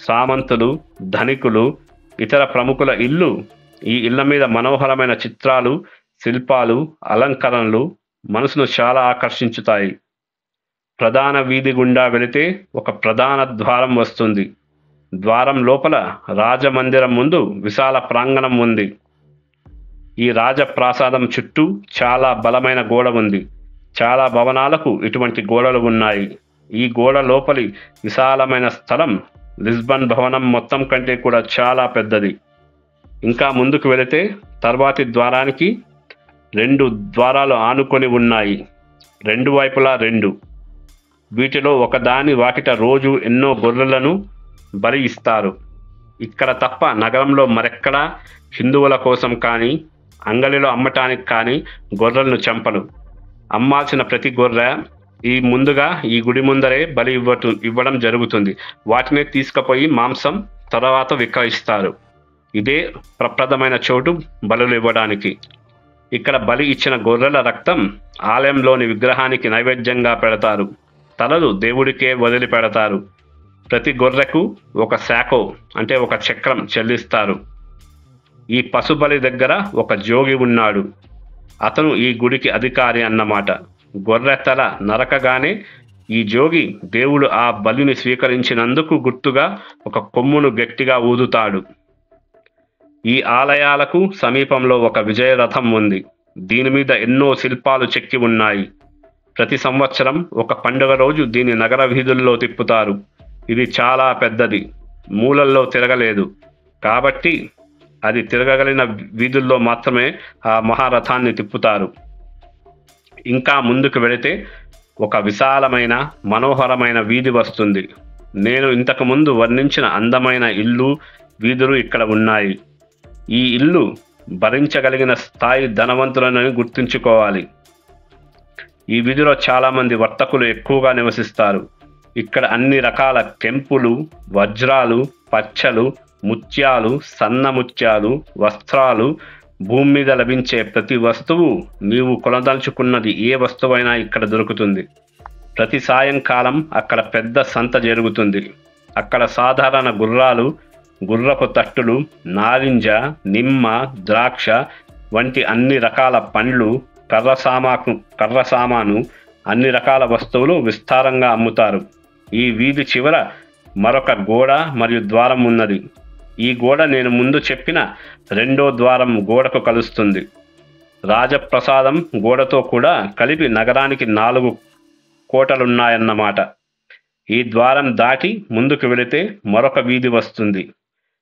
సామంతులు, ధనికులు, ఇతర ప్రముఖుల ఇల్లు. ఈ ఇళ్ల మీద మనోహరమైన చిత్రాలు, శిల్పాలు, అలంకరణలు మనసును చాలా ఆకర్షించుతాయి. ప్రధాన వీధి గుండా వెళితే ఒక ప్రధాన ద్వారం వస్తుంది. ద్వారం లోపల రాజమందిరం ముందు విశాల ప్రాంగణం ఉంది. ఈ రాజప్రాసాదం చుట్టూ చాలా బలమైన గోడ ఉంది. చాలా భవనాలకు ఇటువంటి గోడలు ఉన్నాయి. ఈ గోడ లోపలి విశాలమైన స్థలం లిస్బన్ భవనం మొత్తం కంటే కూడా చాలా పెద్దది. ఇంకా ముందుకు వెళితే తర్వాతి ద్వారానికి 2 ద్వారాలు ఆనుకొని ఉన్నాయి. 2 వైపులా 2. వీటిలో ఒకదాని వాకిట రోజు ఎన్నో గొర్రెలను బలి ఇస్తారు. ఇక్కడ తప్ప నగరంలో మరెక్కడా హిందువుల కోసం కానీ, అంగడిలో అమ్మటానికి కానీ గొర్రెలను చంపరు. అమ్మాల్సిన ప్రతి గొర్రె ముందుగా ఈ గుడి ముందరే బలి ఇవ్వడం జరుగుతుంది. వాటినే తీసుకుపోయి మాంసం తర్వాత విక్రయిస్తారు. ఇదే ప్రప్రదమైన చోటు బలులు ఇవ్వడానికి. ఇక్కడ బలి ఇచ్చిన గొర్రెల రక్తం ఆలయంలోని విగ్రహానికి నైవేద్యంగా పెడతారు. తలలు దేవుడికే వదిలిపెడతారు. ప్రతి గొర్రెకు ఒక శాఖో అంటే ఒక చక్రం చెల్లిస్తారు. ఈ పశుబలి దగ్గర ఒక జోగి ఉన్నాడు. అతను ఈ గుడికి అధికారి అన్నమాట. గొర్రె తల నరకగానే ఈ జోగి దేవుడు ఆ బలిని స్వీకరించినందుకు గుర్తుగా ఒక కొమ్మును గట్టిగా ఊదుతాడు. ఈ ఆలయాలకు సమీపంలో ఒక విజయరథం ఉంది. దీని మీద ఎన్నో శిల్పాలు చెక్కి ఉన్నాయి. ప్రతి సంవత్సరం ఒక పండుగ రోజు దీని నగర వీధుల్లో తిప్పుతారు. ఇది చాలా పెద్దది, మూలల్లో తిరగలేదు. కాబట్టి అది తిరగగలిగిన వీధుల్లో మాత్రమే ఆ మహారథాన్ని తిప్పుతారు. ఇంకా ముందుకు వెళితే ఒక విశాలమైన మనోహరమైన వీధి వస్తుంది. నేను ఇంతకుముందు వర్ణించిన అందమైన ఇల్లు, వీధులు ఇక్కడ ఉన్నాయి. ఈ ఇల్లు భరించగలిగిన స్థాయి ధనవంతులను గుర్తుంచుకోవాలి. ఈ వీధిలో చాలామంది వర్తకులు ఎక్కువగా నివసిస్తారు. ఇక్కడ అన్ని రకాల కెంపులు, వజ్రాలు, పచ్చలు, ముత్యాలు, సన్న ముత్యాలు, వస్త్రాలు, భూమి మీద లభించే ప్రతి వస్తువు, నీవు కొనదలుచుకున్నది ఏ వస్తువైనా ఇక్కడ దొరుకుతుంది. ప్రతి సాయంకాలం అక్కడ పెద్ద సంత జరుగుతుంది. అక్కడ సాధారణ గుర్రాలు, గుర్రపు తట్టులు, నారింజ, నిమ్మ, ద్రాక్ష వంటి అన్ని రకాల పండ్లు, కర్ర సామాను, అన్ని రకాల వస్తువులు విస్తారంగా అమ్ముతారు. ఈ వీధి చివర మరొక గోడ మరియు ద్వారం ఉన్నది. ఈ గోడ నేను ముందు చెప్పిన 2వ ద్వారం గోడకు కలుస్తుంది. రాజప్రసాదం గోడతో కూడా కలిపి నగరానికి 4 కోటలున్నాయన్నమాట. ఈ ద్వారం దాటి ముందుకు వెళితే మరొక వీధి వస్తుంది.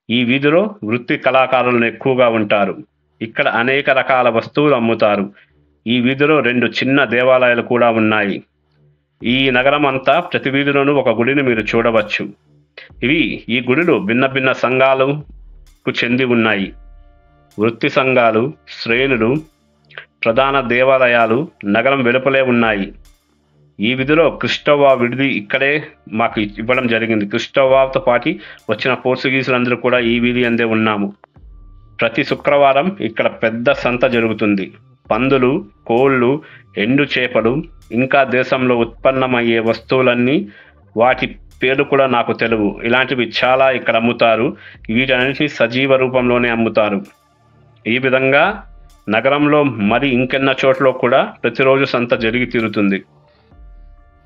ఈ వీధిలో వృత్తి కళాకారులను ఎక్కువగా ఉంటారు. ఇక్కడ అనేక రకాల వస్తువులు అమ్ముతారు. ఈ వీధిలో 2 చిన్న దేవాలయాలు కూడా ఉన్నాయి. ఈ నగరం అంతా ప్రతి వీధిలోనూ ఒక గుడిని మీరు చూడవచ్చు. ఈ గుడిలు భిన్న భిన్న సంఘాలకు చెంది ఉన్నాయి. వృత్తి సంఘాలు, శ్రేణులు, ప్రధాన దేవాలయాలు నగరం వెలుపలే ఉన్నాయి. ఈ వీధిలో క్రిస్టోవా విడిది ఇక్కడే మాకు ఇవ్వడం జరిగింది. క్రిస్టోవాతో పాటు వచ్చిన పోర్చుగీసులందరూ కూడా ఈ వీధి అందే ఉన్నాము. ప్రతి శుక్రవారం ఇక్కడ పెద్ద సంత జరుగుతుంది. పందులు, కోళ్ళు, ఎండు చేపలు, ఇంకా దేశంలో ఉత్పన్నమయ్యే వస్తువులన్నీ, వాటి పేర్లు కూడా నాకు తెలుగు. ఇలాంటివి చాలా ఇక్కడ అమ్ముతారు. వీటన్నిటిని సజీవ రూపంలోనే అమ్ముతారు. ఈ విధంగా నగరంలో మరి ఇంకెన్న చోట్ల కూడా ప్రతిరోజు సంత జరిగి తీరుతుంది.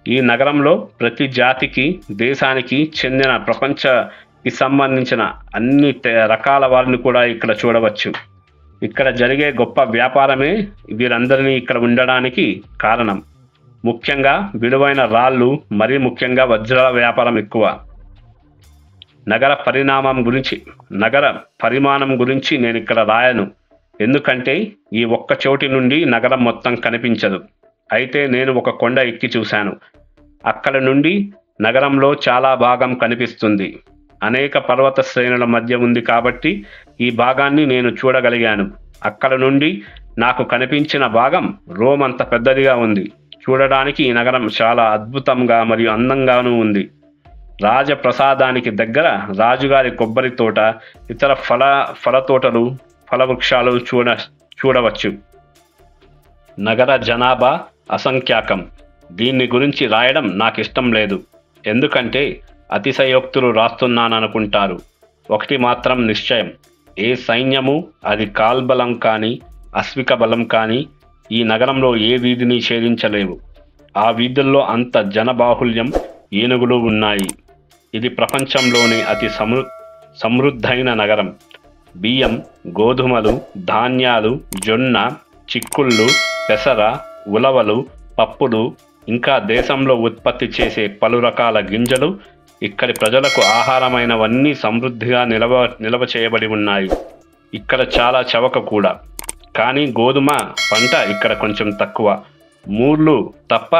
ఈ నగరంలో ప్రతి జాతికి, దేశానికి చెందిన, ప్రపంచకి సంబంధించిన అన్ని రకాల వారిని కూడా ఇక్కడ చూడవచ్చు. ఇక్కడ జరిగే గొప్ప వ్యాపారమే వీరందరినీ ఇక్కడ ఉండడానికి కారణం. ముఖ్యంగా విలువైన రాళ్ళు, మరీ ముఖ్యంగా వజ్రాల వ్యాపారం ఎక్కువ. నగర పరిమాణం గురించి నేను ఇక్కడ రాయను, ఎందుకంటే ఈ ఒక్క చోటి నుండి నగరం మొత్తం కనిపించదు. అయితే నేను ఒక కొండ ఎక్కి చూశాను. అక్కడ నుండి నగరంలో చాలా భాగం కనిపిస్తుంది. అనేక పర్వత శ్రేణుల మధ్య ఉంది కాబట్టి ఈ భాగాన్ని నేను చూడగలిగాను. అక్కడ నుండి నాకు కనిపించిన భాగం రోమ్ అంత పెద్దదిగా ఉంది. చూడడానికి ఈ నగరం చాలా అద్భుతంగా మరియు అందంగానూ ఉంది. రాజప్రసాదానికి దగ్గర రాజుగారి కొబ్బరి తోట, ఇతర ఫల తోటలు, ఫలవృక్షాలు చూడవచ్చు. నగర జనాభా అసంఖ్యాకం. దీన్ని గురించి రాయడం నాకు ఇష్టం లేదు, ఎందుకంటే అతిశయోక్తులు రాస్తున్నాననుకుంటారు. ఒకటి మాత్రం నిశ్చయం, ఏ సైన్యము, అది కాల్బలం కానీ అశ్విక బలం కానీ ఈ నగరంలో ఏ వీధిని ఛేదించలేవు. ఆ వీధుల్లో అంత జనబాహుల్యం, ఏనుగులు ఉన్నాయి. ఇది ప్రపంచంలోనే అతి సమృద్ధైన నగరం. బియ్యం, గోధుమలు, ధాన్యాలు, జొన్న, చిక్కుళ్ళు, పెసర, ఉలవలు, పప్పులు, ఇంకా దేశంలో ఉత్పత్తి చేసే పలు రకాల గింజలు, ఇక్కడి ప్రజలకు ఆహారమైనవన్నీ సమృద్ధిగా నిల్వ చేయబడి ఉన్నాయి. ఇక్కడ చాలా చవక కూడా. కానీ గోధుమ పంట ఇక్కడ కొంచెం తక్కువ. మూర్లు తప్ప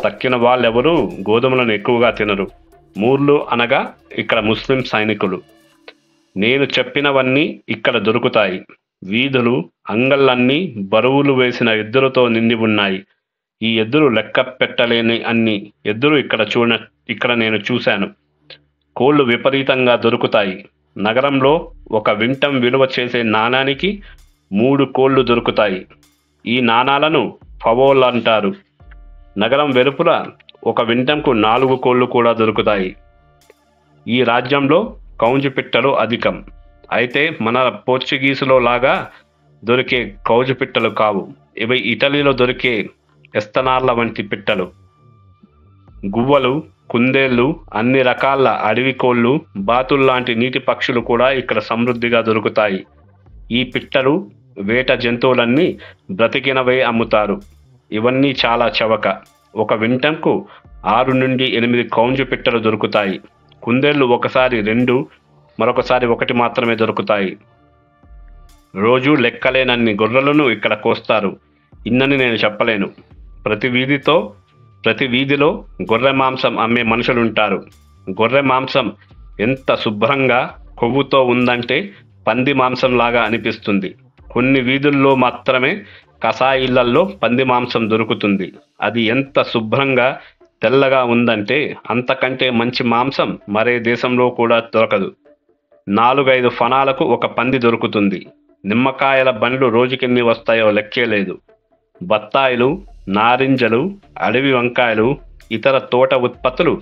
తక్కిన వాళ్ళెవరూ గోధుమలను ఎక్కువగా తినరు. మూర్లు అనగా ఇక్కడ ముస్లిం సైనికులు. నేను చెప్పినవన్నీ ఇక్కడ దొరుకుతాయి. వీధులు, అంగళ్ళన్నీ బరువులు వేసిన ఎద్దులతో నిండి ఉన్నాయి. ఈ ఎద్దులు లెక్క పెట్టలేని అన్ని ఎద్దులు ఇక్కడ నేను చూశాను. కోళ్ళు విపరీతంగా దొరుకుతాయి. నగరంలో ఒక వింటం విలువ చేసే నాణానికి 3 కోళ్ళు దొరుకుతాయి. ఈ నాణాలను ఫవోల్ అంటారు. నగరం వెలుపల ఒక వింటంకు 4 కోళ్ళు కూడా దొరుకుతాయి. ఈ రాజ్యంలో కౌజు పిట్టలు అధికం. అయితే మన పోర్చుగీసులో లాగా దొరికే కౌజు పిట్టలు కావు. ఇవి ఇటలీలో దొరికే ఎస్తనార్ల వంటి పిట్టలు. గువ్వలు, కుందేళ్ళు, అన్ని రకాల అడవి కోళ్ళు, బాతుల్లాంటి నీటి పక్షులు కూడా ఇక్కడ సమృద్ధిగా దొరుకుతాయి. ఈ పిట్టలు, వేట జంతువులన్నీ బ్రతికినవే అమ్ముతారు. ఇవన్నీ చాలా చవక. ఒక వింటంకు 6 నుండి 8 కౌజు పిట్టలు దొరుకుతాయి. కుందేళ్ళు ఒకసారి 2, మరొకసారి 1 మాత్రమే దొరుకుతాయి. రోజు లెక్కలేనన్ని గొర్రెలను ఇక్కడ కోస్తారు. ఇన్నని నేను చెప్పలేను. ప్రతి వీధిలో గొర్రె మాంసం అమ్మే మనుషులుంటారు. గొర్రె మాంసం ఎంత శుభ్రంగా కొవ్వుతో ఉందంటే పంది మాంసంలాగా అనిపిస్తుంది. కొన్ని వీధుల్లో మాత్రమే కసాయిళ్లల్లో పంది మాంసం దొరుకుతుంది. అది ఎంత శుభ్రంగా తెల్లగా ఉందంటే అంతకంటే మంచి మాంసం మరే దేశంలో కూడా దొరకదు. 4-5 ఫనాలకు ఒక పంది దొరుకుతుంది. నిమ్మకాయల బండ్లు రోజుకెన్ని వస్తాయో లెక్కే లేదు. బత్తాయిలు, నారింజలు, అడవి వంకాయలు, ఇతర తోట ఉత్పత్తులు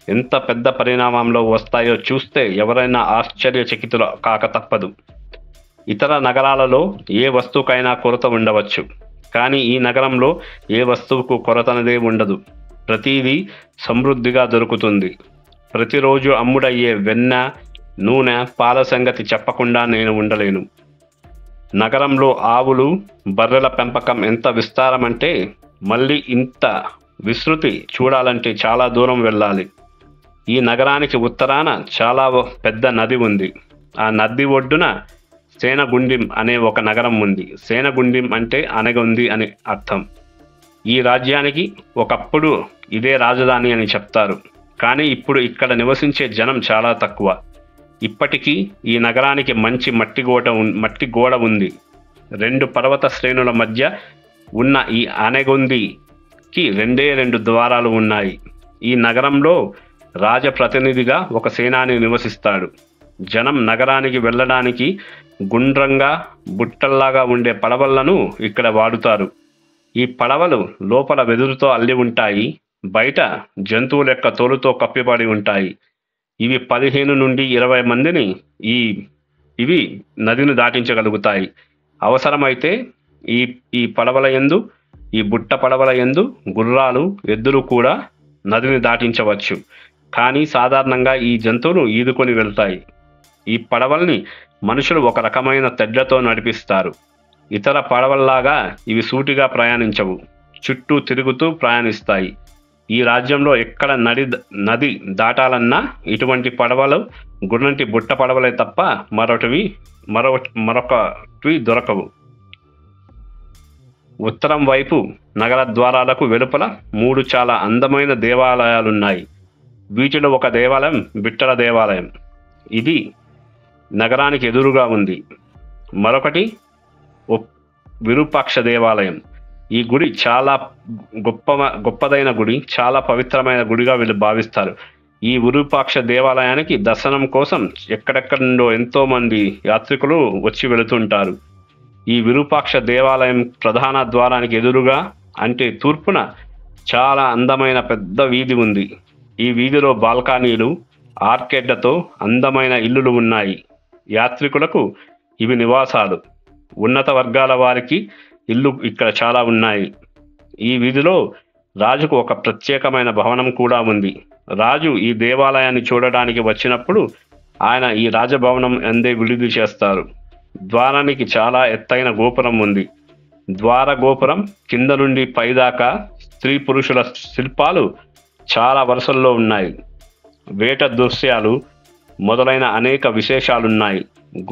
ఎంత పెద్ద పరిణామంలో వస్తాయో చూస్తే ఎవరైనా ఆశ్చర్యచకితులు కాక తప్పదు. ఇతర నగరాలలో ఏ వస్తువుకైనా కొరత ఉండవచ్చు, కానీ ఈ నగరంలో ఏ వస్తువుకు కొరతనదే ఉండదు. ప్రతిదీ సమృద్ధిగా దొరుకుతుంది. ప్రతిరోజు అమ్ముడయ్యే వెన్న, నూనె, పాల సంగతి చెప్పకుండా నేను ఉండలేను. నగరంలో ఆవులు, బర్రెల పెంపకం ఎంత విస్తారమంటే మళ్ళీ ఇంత విస్తృతి చూడాలంటే చాలా దూరం వెళ్ళాలి. ఈ నగరానికి ఉత్తరాన చాలా పెద్ద నది ఉంది. ఆ నది ఒడ్డున సేనగుండిం అనే ఒక నగరం ఉంది. సేనగుండిం అంటే అనగొంది అని అర్థం. ఈ రాజ్యానికి ఒకప్పుడు ఇదే రాజధాని అని చెప్తారు. కానీ ఇప్పుడు ఇక్కడ నివసించే జనం చాలా తక్కువ. ఇప్పటికీ ఈ నగరానికి మంచి మట్టి గోడ ఉంది. 2 పర్వత శ్రేణుల మధ్య ఉన్న ఈ అనగొందికి 2 ద్వారాలు ఉన్నాయి. ఈ నగరంలో రాజప్రతినిధిగా ఒక సేనాని నివసిస్తాడు. జనం నగరానికి వెళ్ళడానికి గుండ్రంగా బుట్టల్లాగా ఉండే పడవలను ఇక్కడ వాడుతారు. ఈ పడవలు లోపల వెదురుతో అల్లి ఉంటాయి. బయట జంతువుల యొక్క తోలుతో కప్పిబడి ఉంటాయి. ఇవి 15 నుండి 20 మందిని ఇవి నదిని దాటించగలుగుతాయి. అవసరమైతే ఈ పడవల యందు, ఈ బుట్ట పడవల యందు గుర్రాలు, ఎద్దులు కూడా నదిని దాటించవచ్చు. కానీ సాధారణంగా ఈ జంతువులు ఈదుకొని వెళ్తాయి. ఈ పడవల్ని మనుషులు ఒక రకమైన తెడ్లతో నడిపిస్తారు. ఇతర పడవల్లాగా ఇవి సూటిగా ప్రయాణించవు, చుట్టూ తిరుగుతూ ప్రయాణిస్తాయి. ఈ రాజ్యంలో ఎక్కడ నది దాటాలన్నా ఇటువంటి పడవలు గుర్రంటి బుట్ట పడవలే తప్ప మరొకటి దొరకవు. ఉత్తరం వైపు నగర ద్వారాలకు వెలుపల 3 చాలా అందమైన దేవాలయాలున్నాయి. వీటిలో ఒక దేవాలయం బిట్టల దేవాలయం. ఇది నగరానికి ఎదురుగా ఉంది. మరొకటి విరూపాక్ష దేవాలయం. ఈ గుడి చాలా గొప్పదైన గుడి, చాలా పవిత్రమైన గుడిగా వీళ్ళు భావిస్తారు. ఈ విరూపాక్ష దేవాలయానికి దర్శనం కోసం ఎక్కడెక్కడి నుండో ఎంతో మంది యాత్రికులు వచ్చి వెళుతుంటారు. ఈ విరూపాక్ష దేవాలయం ప్రధాన ద్వారానికి ఎదురుగా అంటే తూర్పున చాలా అందమైన పెద్ద వీధి ఉంది. ఈ వీధిలో బాల్కనీలు, ఆర్కేడ్లతో అందమైన ఇల్లులు ఉన్నాయి. యాత్రికులకు ఇవి నివాసాలు. ఉన్నత వర్గాల వారికి ఇల్లు ఇక్కడ చాలా ఉన్నాయి. ఈ వీధిలో రాజుకు ఒక ప్రత్యేకమైన భవనం కూడా ఉంది. రాజు ఈ దేవాలయాన్ని చూడడానికి వచ్చినప్పుడు ఆయన ఈ రాజభవనం అందే విడిది చేస్తారు. ద్వారానికి చాలా ఎత్తైన గోపురం ఉంది. ద్వార గోపురం కింద నుండి పైదాకా స్త్రీ పురుషుల శిల్పాలు చాలా వరుసల్లో ఉన్నాయి. వేట దృశ్యాలు మొదలైన అనేక విశేషాలున్నాయి.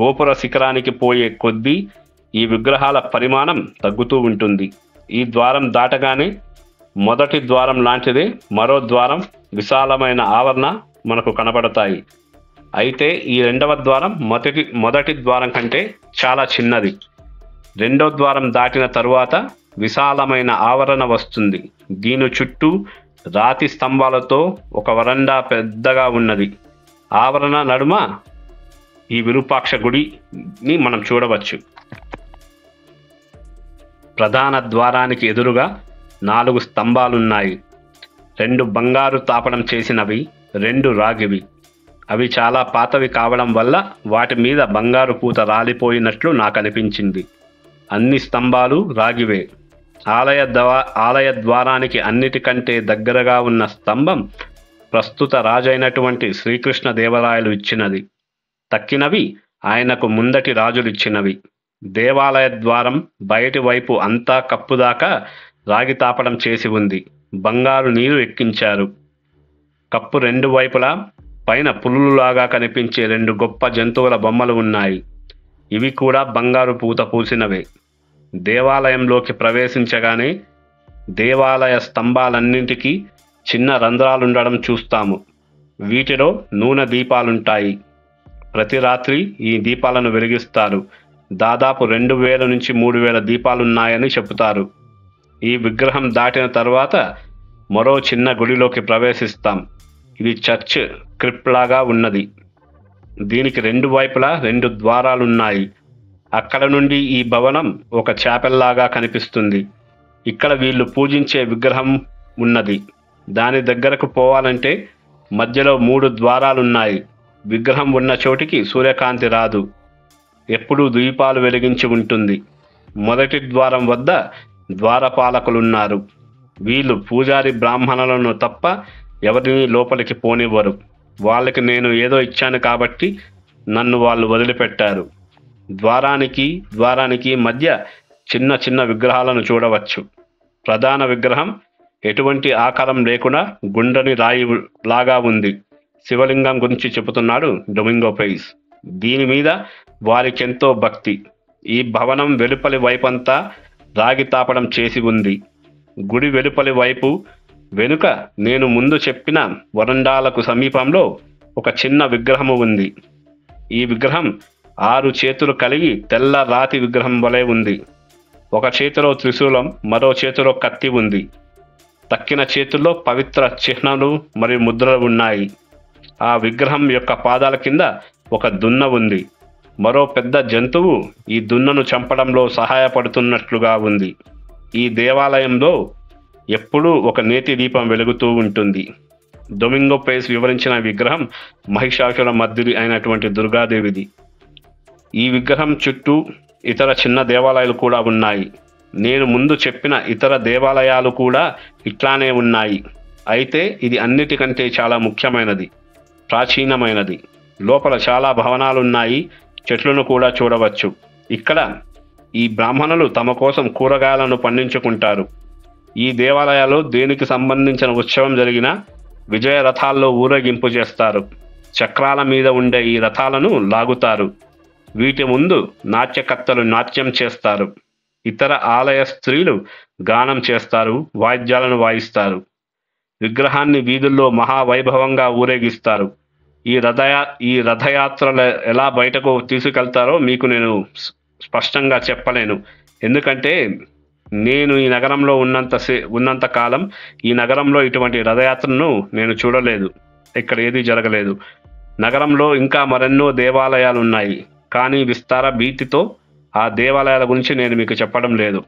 గోపుర శిఖరానికి పోయే కొద్దీ ఈ విగ్రహాల పరిమాణం తగ్గుతూ ఉంటుంది. ఈ ద్వారం దాటగానే మొదటి ద్వారం లాంటిదే మరో ద్వారం, విశాలమైన ఆవరణ మనకు కనబడతాయి. అయితే ఈ రెండవ ద్వారం మొదటి ద్వారం కంటే చాలా చిన్నది. రెండో ద్వారం దాటిన తరువాత విశాలమైన ఆవరణ వస్తుంది. దీని చుట్టూ రాతి స్తంభాలతో ఒక వరండా పెద్దగా ఉన్నది. ఆవరణ నడుమ ఈ విరూపాక్ష గుడిని మనం చూడవచ్చు. ప్రధాన ద్వారానికి ఎదురుగా 4 స్తంభాలున్నాయి. 2 బంగారు తాపడం చేసినవి, 2 రాగివి. అవి చాలా పాతవి కావడం వల్ల వాటి మీద బంగారు పూత రాలిపోయినట్లు నాకు అనిపించింది. అన్ని స్తంభాలు రాగివే. ఆలయ ద్వారానికి అన్నిటికంటే దగ్గరగా ఉన్న స్తంభం ప్రస్తుత రాజైనటువంటి శ్రీకృష్ణ దేవరాయలు ఇచ్చినది. తక్కినవి ఆయనకు ముందటి రాజులు ఇచ్చినవి. దేవాలయ ద్వారం బయటి వైపు అంతా కప్పుదాకా రాగి తాపడం చేసి ఉంది. బంగారు నీరు ఎక్కించారు. కప్పు 2 వైపులా పైన పులులాగా కనిపించే 2 గొప్ప జంతువుల బొమ్మలు ఉన్నాయి. ఇవి కూడా బంగారు పూత పూసినవే. దేవాలయంలోకి ప్రవేశించగానే దేవాలయ స్తంభాలన్నింటికీ చిన్న రంధ్రాలుండడం చూస్తాము. వీటిలో నూనె దీపాలుంటాయి. ప్రతి రాత్రి ఈ దీపాలను వెలిగిస్తారు. దాదాపు 2000 నుంచి 3000 దీపాలున్నాయని చెబుతారు. ఈ విగ్రహం దాటిన తర్వాత మరో చిన్న గుడిలోకి ప్రవేశిస్తాం. ఇది చర్చ్ క్రిప్ట్ లాగా ఉన్నది. దీనికి 2 వైపులా 2 ద్వారాలున్నాయి. అక్కడ నుండి ఈ భవనం ఒక చాపెల్లాగా కనిపిస్తుంది. ఇక్కడ వీళ్ళు పూజించే విగ్రహం ఉన్నది. దాని దగ్గరకు పోవాలంటే మధ్యలో 3 ద్వారాలున్నాయి. విగ్రహం ఉన్న చోటికి సూర్యకాంతి రాదు. ఎప్పుడూ దీపాలు వెలిగించి ఉంటుంది. మొదటి ద్వారం వద్ద ద్వారపాలకులున్నారు. వీళ్ళు పూజారి బ్రాహ్మణులను తప్ప ఎవరిని లోపలికి పోనివ్వరు. వాళ్ళకి నేను ఏదో ఇచ్చాను కాబట్టి నన్ను వాళ్ళు వదిలిపెట్టారు. ద్వారానికి మధ్య చిన్న చిన్న విగ్రహాలను చూడవచ్చు. ప్రధాన విగ్రహం ఎటువంటి ఆకారం లేకుండా గుండ్రని రాయి లాగా ఉంది. శివలింగం గురించి చెబుతున్నాడు డొమింగో పెయిస్. దీని మీద వారికెంతో భక్తి. ఈ భవనం వెలుపలి వైపంతా రాగి తాపడం చేసి ఉంది. గుడి వెలుపలి వైపు వెనుక నేను ముందు చెప్పిన వరండాలకు సమీపంలో ఒక చిన్న విగ్రహము ఉంది. ఈ విగ్రహం 6 చేతులు కలిగి తెల్ల రాతి విగ్రహం వలె ఉంది. ఒక చేతిలో త్రిశూలం, మరో చేతిలో కత్తి ఉంది. తక్కిన చేతుల్లో పవిత్ర చిహ్నాలు మరియు ముద్రలు ఉన్నాయి. ఆ విగ్రహం యొక్క పాదాల కింద ఒక దున్న ఉంది. మరో పెద్ద జంతువు ఈ దున్నను చంపడంలో సహాయపడుతున్నట్లుగా ఉంది. ఈ దేవాలయంలో ఎప్పుడూ ఒక నేతి దీపం వెలుగుతూ ఉంటుంది. డొమింగో పెయిస్ వివరించిన విగ్రహం మహిషాసుర మర్దిని అయినటువంటి దుర్గాదేవిది. ఈ విగ్రహం చుట్టూ ఇతర చిన్న దేవాలయాలు కూడా ఉన్నాయి. నేను ముందు చెప్పిన ఇతర దేవాలయాలు కూడా ఇట్లానే ఉన్నాయి. అయితే ఇది అన్నిటికంటే చాలా ముఖ్యమైనది, ప్రాచీనమైనది. లోపల చాలా భవనాలున్నాయి. చెట్లను కూడా చూడవచ్చు. ఇక్కడ ఈ బ్రాహ్మణులు తమ కోసం కూరగాయలను పండించుకుంటారు. ఈ దేవాలయాల్లో దేనికి సంబంధించిన ఉత్సవం జరిగినా విజయ రథాల్లో ఊరేగింపు చేస్తారు. చక్రాల మీద ఉండే ఈ రథాలను లాగుతారు. వీటి ముందు నాట్యకర్తలు నాట్యం చేస్తారు. ఇతర ఆలయ స్త్రీలు గానం చేస్తారు, వాయిద్యాలను వాయిస్తారు. విగ్రహాన్ని వీధుల్లో మహావైభవంగా ఊరేగిస్తారు. ఈ రథయాత్రలు ఎలా బయటకు తీసుకెళ్తారో మీకు నేను స్పష్టంగా చెప్పలేను. ఎందుకంటే నేను ఈ నగరంలో ఉన్నంత కాలం ఈ నగరంలో ఇటువంటి రథయాత్రను నేను చూడలేదు. ఇక్కడ ఏది జరగలేదు. నగరంలో ఇంకా మరెన్నో దేవాలయాలు ఉన్నాయి, కానీ విస్తార భీతితో ఆ దేవాలయాల గురించి నేను మీకు చెప్పడం లేదు.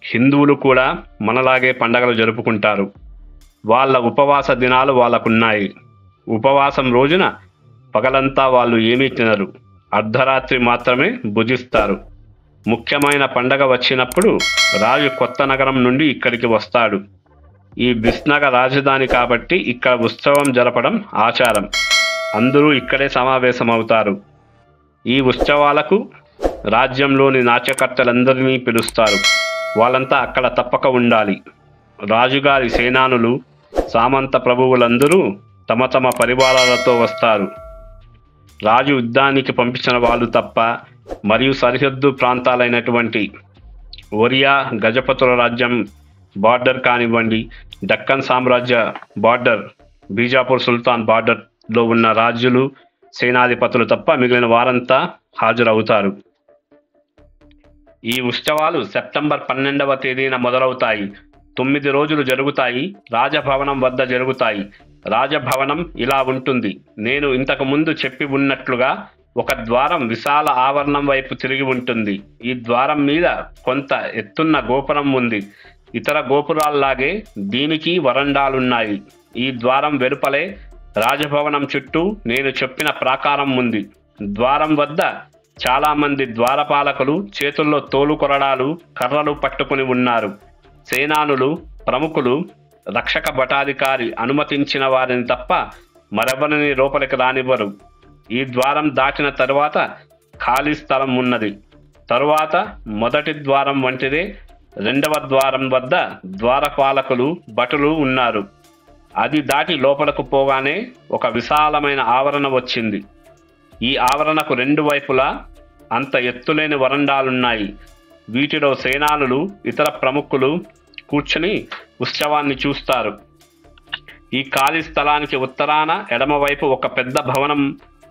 హిందువులు కూడా మనలాగే పండగలు జరుపుకుంటారు. వాళ్ళ ఉపవాస దినాలు వాళ్ళకున్నాయి. ఉపవాసం రోజున పగలంతా వాళ్ళు ఏమీ తినరు, అర్ధరాత్రి మాత్రమే భుజిస్తారు. ముఖ్యమైన పండగ వచ్చినప్పుడు రాజు కొత్త నగరం నుండి ఇక్కడికి వస్తాడు. ఈ బిస్నగ రాజధాని కాబట్టి ఇక్కడ ఉత్సవం జరపడం ఆచారం. అందరూ ఇక్కడే సమావేశమవుతారు. ఈ ఉత్సవాలకు రాజ్యంలోని నాట్యకర్తలందరినీ పిలుస్తారు. వాళ్ళంతా అక్కడ తప్పక ఉండాలి. రాజుగారి సేనానులు, సామంత ప్రభువులందరూ తమ తమ పరివారాలతో వస్తారు. రాజు యుద్ధానికి పంపించిన వాళ్ళు తప్ప మరియు సరిహద్దు ప్రాంతాలైనటువంటి ఒరియా, గజపతుల రాజ్యం బార్డర్ కానివ్వండి, దక్కన్ సామ్రాజ్య బార్డర్, బీజాపూర్ సుల్తాన్ బార్డర్లో ఉన్న రాజులు, సేనాధిపతులు తప్ప మిగిలిన వారంతా హాజరవుతారు. ఈ ఉత్సవాలు సెప్టెంబర్ 12వ తేదీన మొదలవుతాయి. 9 రోజులు జరుగుతాయి. రాజభవనం వద్ద జరుగుతాయి. రాజభవనం ఇలా ఉంటుంది. నేను ఇంతకు ముందు చెప్పి ఉన్నట్లుగా ఒక ద్వారం విశాల ఆవరణం వైపు తిరిగి ఉంటుంది. ఈ ద్వారం మీద కొంత ఎత్తున్న గోపురం ఉంది. ఇతర గోపురాల్లాగే దీనికి వరండాలున్నాయి. ఈ ద్వారం వెలుపలే రాజభవనం చుట్టూ నేను చెప్పిన ప్రాకారం ఉంది. ద్వారం వద్ద చాలామంది ద్వారపాలకులు చేతుల్లో తోలు కొరడాలు, కర్రలు పట్టుకుని ఉన్నారు. సేనానులు, ప్రముఖులు, రక్షక భటాధికారి అనుమతించిన వారిని తప్ప మరెవరిని లోపలికి రానివ్వరు. ఈ ద్వారం దాటిన తరువాత ఖాళీ స్థలం ఉన్నది. తరువాత మొదటి ద్వారం వంటిదే రెండవ ద్వారం వద్ద ద్వారపాలకులు, భటులు ఉన్నారు. అది దాటి లోపలకు పోగానే ఒక విశాలమైన ఆవరణ వచ్చింది. ఈ ఆవరణకు 2 వైపులా అంత ఎత్తులేని వరండాలున్నాయి. వీటిలో సేనానులు, ఇతర ప్రముఖులు కూర్చుని ఉత్సవాన్ని చూస్తారు. ఈ ఖాళీ స్థలానికి ఉత్తరాన ఎడమవైపు ఒక పెద్ద భవనం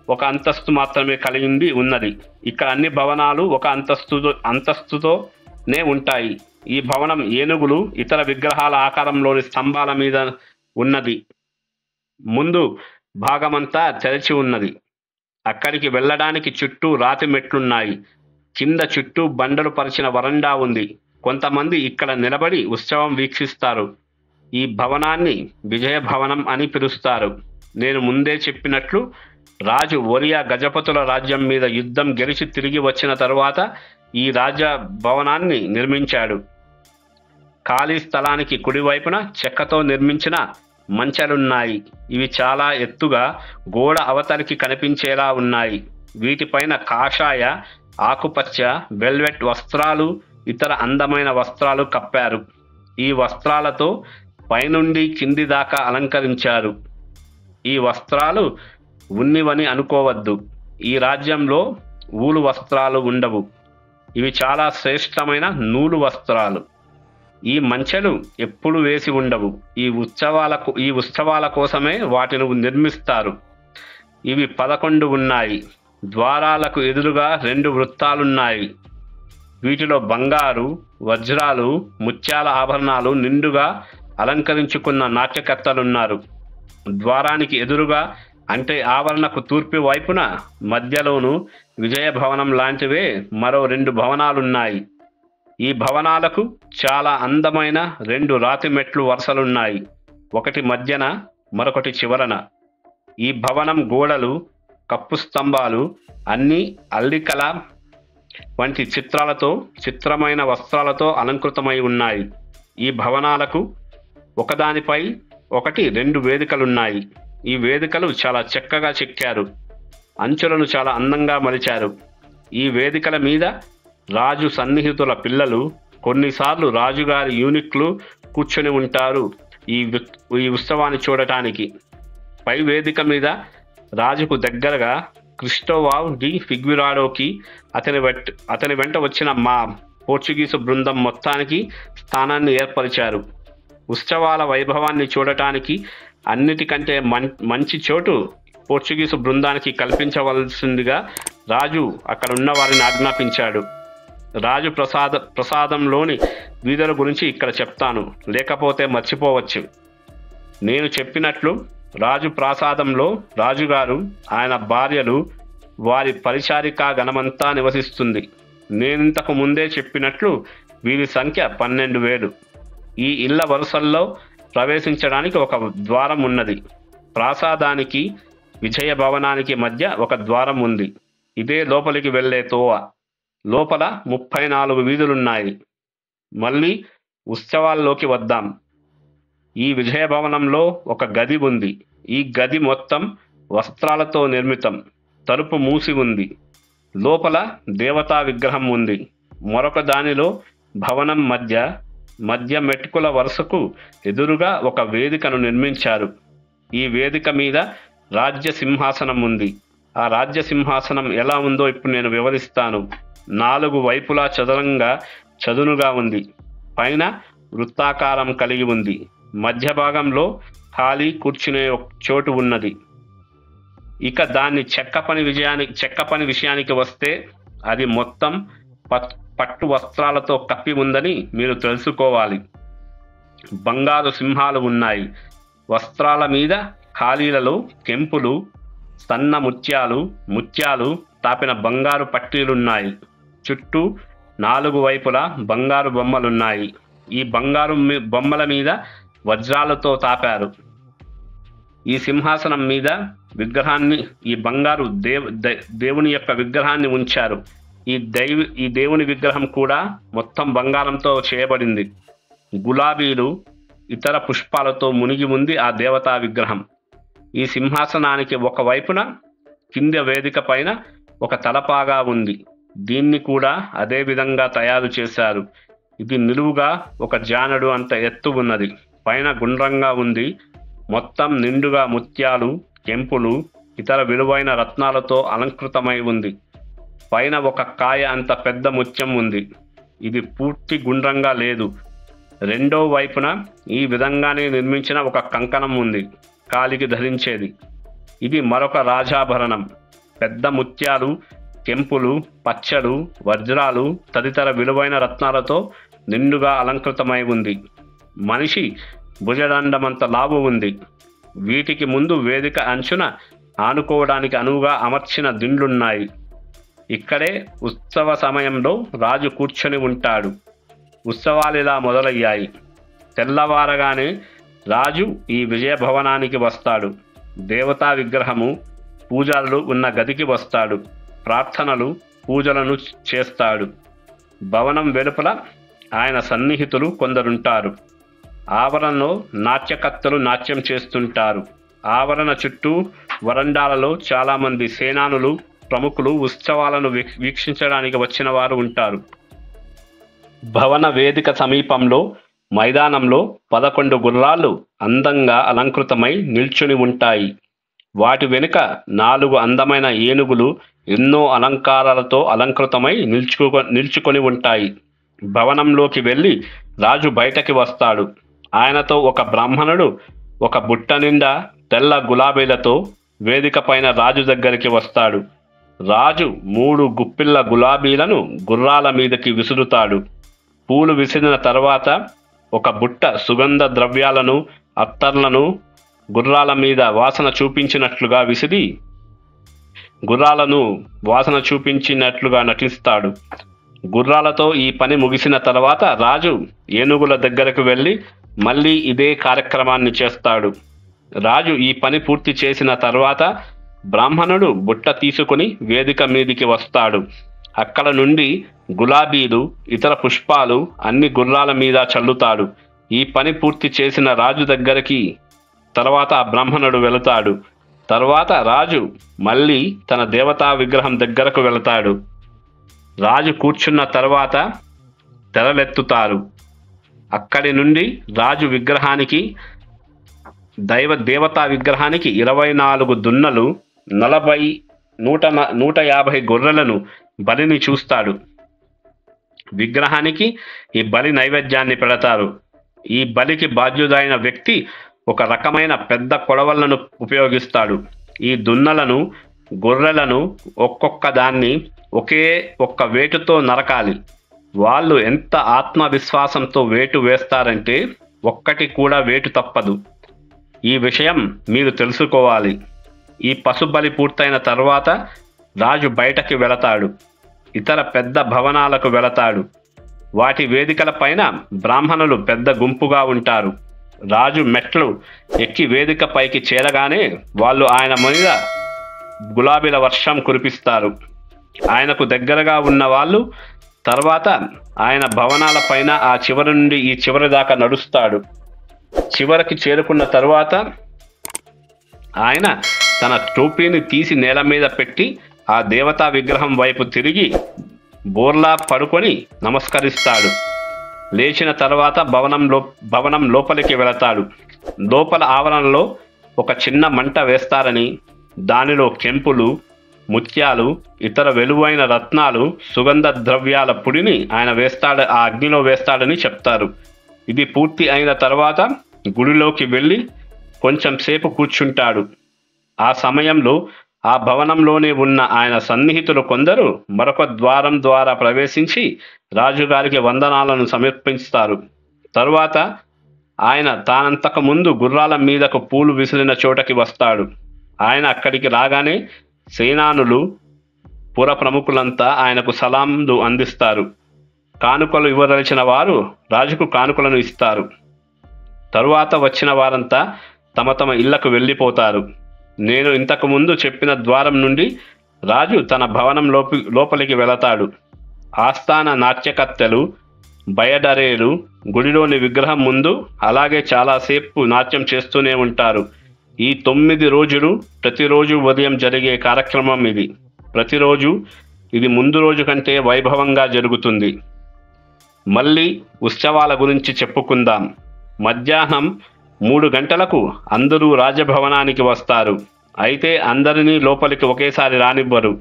1 అంతస్తు మాత్రమే కలిగి ఉన్నది. ఇక్కడ అన్ని భవనాలు 1 అంతస్తుతోనే ఉంటాయి. ఈ భవనం ఏనుగులు, ఇతర విగ్రహాల ఆకారంలోని స్తంభాల మీద ఉన్నది. ముందు భాగమంతా తెరిచి ఉన్నది. అక్కడికి వెళ్ళడానికి చుట్టూ రాతి మెట్లున్నాయి. కింద చుట్టూ బండలు పరిచిన వరండా ఉంది. కొంతమంది ఇక్కడ నిలబడి ఉత్సవం వీక్షిస్తారు. ఈ భవనాన్ని విజయ భవనం అని పిలుస్తారు. నేను ముందే చెప్పినట్లు రాజు ఒరియా గజపతుల రాజ్యం మీద యుద్ధం గెలిచి తిరిగి వచ్చిన తరువాత ఈ రాజ్య భవనాన్ని నిర్మించాడు. ఖాళీ స్థలానికి కుడివైపున చెక్కతో నిర్మించిన మంచెలున్నాయి. ఇవి చాలా ఎత్తుగా గోడ అవతలికి కనిపించేలా ఉన్నాయి. వీటిపైన కాషాయ, ఆకుపచ్చ, వెల్వెట్ వస్త్రాలు, ఇతర అందమైన వస్త్రాలు కప్పారు. ఈ వస్త్రాలతో పైనుండి కింది దాకా అలంకరించారు. ఈ వస్త్రాలు ఉన్నివని అనుకోవద్దు. ఈ రాజ్యంలో ఊలు వస్త్రాలు ఉండవు. ఇవి చాలా శ్రేష్టమైన నూలు వస్త్రాలు. ఈ మంచెలు ఎప్పుడు వేసి ఉండవు. ఈ ఉత్సవాల కోసమే వాటిని నిర్మిస్తారు. ఇవి 11 ఉన్నాయి. ద్వారాలకు ఎదురుగా 2 వృత్తాలున్నాయి. వీటిలో బంగారు, వజ్రాలు, ముత్యాల ఆభరణాలు నిండుగా అలంకరించుకున్న నాట్యకర్తలున్నారు. ద్వారానికి ఎదురుగా అంటే ఆవరణకు తూర్పు వైపున మధ్యలోను విజయభవనం లాంటివే మరో 2 భవనాలున్నాయి. ఈ భవనాలకు చాలా అందమైన 2 రాతి మెట్లు వరుసలున్నాయి. ఒకటి మధ్యన, మరొకటి చివరన. ఈ భవనం గోడలు, కప్పు స్తంభాలు అన్నీ అల్లికల వంటి చిత్రమైన వస్త్రాలతో అలంకృతమై ఉన్నాయి. ఈ భవనాలకు ఒకదానిపై ఒకటి 2 వేదికలున్నాయి. ఈ వేదికలు చాలా చక్కగా చెక్కారు. అంచులను చాలా అందంగా మలిచారు. ఈ వేదికల మీద రాజు సన్నిహితుల పిల్లలు, కొన్నిసార్లు రాజుగారి యూనిట్లు కూర్చొని ఉంటారు ఈ ఉత్సవాన్ని చూడటానికి. పై వేదిక మీద రాజుకు దగ్గరగా క్రిస్టోవావ్ డి ఫిగ్విరాడోకి అతని వెంట వచ్చిన మా పోర్చుగీసు బృందం మొత్తానికి స్థానాన్ని ఏర్పరిచారు. ఉత్సవాల వైభవాన్ని చూడటానికి అన్నిటికంటే మంచి చోటు పోర్చుగీసు బృందానికి కల్పించవలసిందిగా రాజు అక్కడ ఉన్న వారిని ఆజ్ఞాపించాడు. రాజు ప్రసాదంలోని వీధుల గురించి ఇక్కడ చెప్తాను, లేకపోతే మర్చిపోవచ్చు. నేను చెప్పినట్లు రాజు ప్రాసాదంలో రాజుగారు, ఆయన భార్యలు, వారి పరిచారికా గణమంతా నివసిస్తుంది. నేనింతకు ముందే చెప్పినట్లు వీరి సంఖ్య 12,000. ఈ ఇళ్ల వరుసల్లో ప్రవేశించడానికి ఒక ద్వారం ఉన్నది. ప్రాసాదానికి విజయ భవనానికి మధ్య ఒక ద్వారం ఉంది. ఇదే లోపలికి వెళ్ళే తోవ. లోపల 34 వీధులున్నాయి. మళ్ళీ ఉత్సవాల్లోకి వద్దాం. ఈ విజయ భవనంలో ఒక గది ఉంది. ఈ గది మొత్తం వస్త్రాలతో నిర్మితం. తలుపు మూసి ఉంది. లోపల దేవతా విగ్రహం ఉంది. మరొక దానిలో భవనం మధ్య మెట్టుకుల వరుసకు ఎదురుగా ఒక వేదికను నిర్మించారు. ఈ వేదిక మీద రాజ్య సింహాసనం ఉంది. ఆ రాజ్య సింహాసనం ఎలా ఉందో ఇప్పుడు నేను వివరిస్తాను. 4 వైపులా చదునుగా ఉంది. పైన వృత్తాకారం కలిగి ఉంది. మధ్య భాగంలో ఖాళీ కూర్చునే ఒక చోటు ఉన్నది. ఇక దాన్ని చెక్క పని విషయానికి వస్తే అది మొత్తం పట్టు వస్త్రాలతో కప్పి ఉందని మీరు తెలుసుకోవాలి. బంగారు సింహాలు ఉన్నాయి. వస్త్రాల మీద ఖాళీలలో కెంపులు, సన్న ముత్యాలు తాపిన బంగారు పట్టీలున్నాయి. చుట్టూ 4 వైపులా బంగారు బొమ్మలున్నాయి. ఈ బంగారు బొమ్మల మీద వజ్రాలతో తాపారు. ఈ సింహాసనం మీద విగ్రహాన్ని, ఈ బంగారు దేవుని యొక్క విగ్రహాన్ని ఉంచారు. ఈ దేవుని విగ్రహం కూడా మొత్తం బంగారంతో చేయబడింది. గులాబీలు, ఇతర పుష్పాలతో మునిగి ఉంది ఆ దేవతా విగ్రహం. ఈ సింహాసనానికి ఒక వైపున కింద వేదిక పైన ఒక తలపాగా ఉంది. దీన్ని కూడా అదే విధంగా తయారు చేశారు. ఇది నిలువుగా ఒక జానడు అంత ఎత్తు ఉన్నది. పైన గుండ్రంగా ఉంది. మొత్తం నిండుగా ముత్యాలు, కెంపులు, ఇతర విలువైన రత్నాలతో అలంకృతమై ఉంది. పైన ఒక కాయ అంత పెద్ద ముత్యం ఉంది. ఇది పూర్తి గుండ్రంగా లేదు. రెండో వైపున ఈ విధంగానే నిర్మించిన ఒక కంకణం ఉంది, కాలికి ధరించేది. ఇది మరొక రాజాభరణం. పెద్ద ముత్యాలు, కెంపులు, పచ్చలు, వజ్రాలు తదితర విలువైన రత్నాలతో నిండుగా అలంకృతమై ఉంది. మనిషి భుజదండమంత లావు ఉంది. వీటికి ముందు వేదిక అంచున ఆనుకోవడానికి అనువుగా అమర్చిన దిండ్లున్నాయి. ఇక్కడే ఉత్సవ సమయంలో రాజు కూర్చొని ఉంటాడు. ఉత్సవాలిలా మొదలయ్యాయి. తెల్లవారగానే రాజు ఈ విజయభవనానికి వస్తాడు. దేవతా విగ్రహము, పూజలు ఉన్న గదికి వస్తాడు. ప్రార్థనలు, పూజలను చేస్తాడు. భవనం వెలుపల ఆయన సన్నిహితులు కొందరుంటారు. ఆవరణలో నాట్యకర్తలు నాట్యం చేస్తుంటారు. ఆవరణ చుట్టూ వరండాలలో చాలామంది సేనానులు, ప్రముఖులు ఉత్సవాలను వీక్షించడానికి వచ్చిన వారు ఉంటారు. భవన వేదిక సమీపంలో మైదానంలో 11 గుర్రాలు అందంగా అలంకృతమై నిల్చుని ఉంటాయి. వాటి వెనుక 4 అందమైన ఏనుగులు ఎన్నో అలంకారాలతో అలంకృతమై నిల్చుకొని ఉంటాయి. భవనంలోకి వెళ్ళి రాజు బయటకి వస్తాడు. ఆయనతో ఒక బ్రాహ్మణుడు ఒక బుట్ట నిండా తెల్ల గులాబీలతో వేదిక పైన రాజు దగ్గరికి వస్తాడు. రాజు 3 గుప్పిళ్ళ గులాబీలను గుర్రాల మీదకి విసురుతాడు. పూలు విసిరిన తర్వాత ఒక బుట్ట సుగంధ ద్రవ్యాలను, అత్తర్లను గుర్రాల మీద వాసన చూపించినట్లుగా నటిస్తాడు. గుర్రాలతో ఈ పని ముగిసిన తర్వాత రాజు ఏనుగుల దగ్గరకు వెళ్ళి మళ్ళీ ఇదే కార్యక్రమాన్ని చేస్తాడు. రాజు ఈ పని పూర్తి చేసిన తర్వాత బ్రాహ్మణుడు బుట్ట తీసుకుని వేదిక మీదికి వస్తాడు. అక్కడ నుండి గులాబీలు, ఇతర పుష్పాలు అన్ని గుర్రాల మీద చల్లుతాడు. ఈ పని పూర్తి చేసిన రాజు దగ్గరికి తర్వాత ఆ బ్రాహ్మణుడు వెళతాడు. తర్వాత రాజు మళ్ళీ తన దేవతా విగ్రహం దగ్గరకు వెళతాడు. రాజు కూర్చున్న తర్వాత తెరలెత్తుతారు. అక్కడి నుండి రాజు విగ్రహానికి, దేవతా విగ్రహానికి 24 దున్నలు, 150 గొర్రెలను బలిని చూస్తాడు. విగ్రహానికి ఈ బలి నైవేద్యాన్ని పెడతారు. ఈ బలికి బాధ్యుడైన వ్యక్తి ఒక రకమైన పెద్ద కొడవళ్లను ఉపయోగిస్తాడు. ఈ దున్నలను, గొర్రెలను ఒక్కొక్క దాన్ని ఒకే ఒక్క వేటుతో నరకాలి. వాళ్ళు ఎంత ఆత్మవిశ్వాసంతో వేటు వేస్తారంటే ఒక్కటి కూడా వేటు తప్పదు. ఈ విషయం మీరు తెలుసుకోవాలి. ఈ పశుబలి పూర్తయిన తర్వాత రాజు బయటకి వెళతాడు. ఇతర పెద్ద భవనాలకు వెళతాడు. వాటి వేదికల పైన బ్రాహ్మణులు పెద్ద గుంపుగా ఉంటారు. రాజు మెట్లు ఎక్కి వేదిక పైకి చేరగానే వాళ్ళు ఆయన మీద గులాబీల వర్షం కురిపిస్తారు. ఆయనకు దగ్గరగా ఉన్న వాళ్ళు తర్వాత ఆయన భవనాల పైన ఆ చివరి నుండి ఈ చివరి దాకా నడుస్తాడు. చివరికి చేరుకున్న తరువాత ఆయన తన టోపీని తీసి నేల మీద పెట్టి ఆ దేవతా విగ్రహం వైపు తిరిగి బోర్లా పడుకొని నమస్కరిస్తాడు. లేచిన తర్వాత భవనం లోపలికి వెళతాడు. లోపల ఆవరణలో ఒక చిన్న మంట వేస్తారని, దానిలో కెంపులు, ముత్యాలు, ఇతర విలువైన రత్నాలు, సుగంధ ద్రవ్యాల పొడిని ఆయన ఆ అగ్నిలో వేస్తాడని చెప్తారు. ఇది పూర్తి అయిన తర్వాత గుడిలోకి వెళ్ళి కొంచెం సేపు కూర్చుంటాడు. ఆ సమయంలో ఆ భవనంలోనే ఉన్న ఆయన సన్నిహితులు కొందరు మరొక ద్వారం ద్వారా ప్రవేశించి రాజుగారికి వందనాలను సమర్పిస్తారు. తరువాత ఆయన తానంతకు ముందు గుర్రాల మీదకు పూలు విసిరిన చోటకి వస్తాడు. ఆయన అక్కడికి రాగానే సేనానులు, పుర ప్రముఖులంతా ఆయనకు సలాంలు అందిస్తారు. కానుకలు ఇవ్వదలిచిన వారు రాజుకు కానుకలను ఇస్తారు. తరువాత వచ్చిన వారంతా తమ తమ ఇళ్లకు వెళ్ళిపోతారు. నేను ఇంతకు ముందు చెప్పిన ద్వారం నుండి రాజు తన భవనం లోపలికి వెళతాడు. ఆస్థాన నాట్యకత్తెలు, బయడరేలు గుడిలోని విగ్రహం ముందు అలాగే చాలాసేపు నాట్యం చేస్తూనే ఉంటారు. ఈ 9 రోజులు ప్రతిరోజు ఉదయం జరిగే కార్యక్రమం ఇది. ప్రతిరోజు ఇది ముందు రోజు కంటే వైభవంగా జరుగుతుంది. మళ్ళీ ఉత్సవాల గురించి చెప్పుకుందాం. మధ్యాహ్నం 3 గంటలకు అందరూ రాజభవనానికి వస్తారు. అయితే అందరినీ లోపలికి ఒకేసారి రానివ్వరు.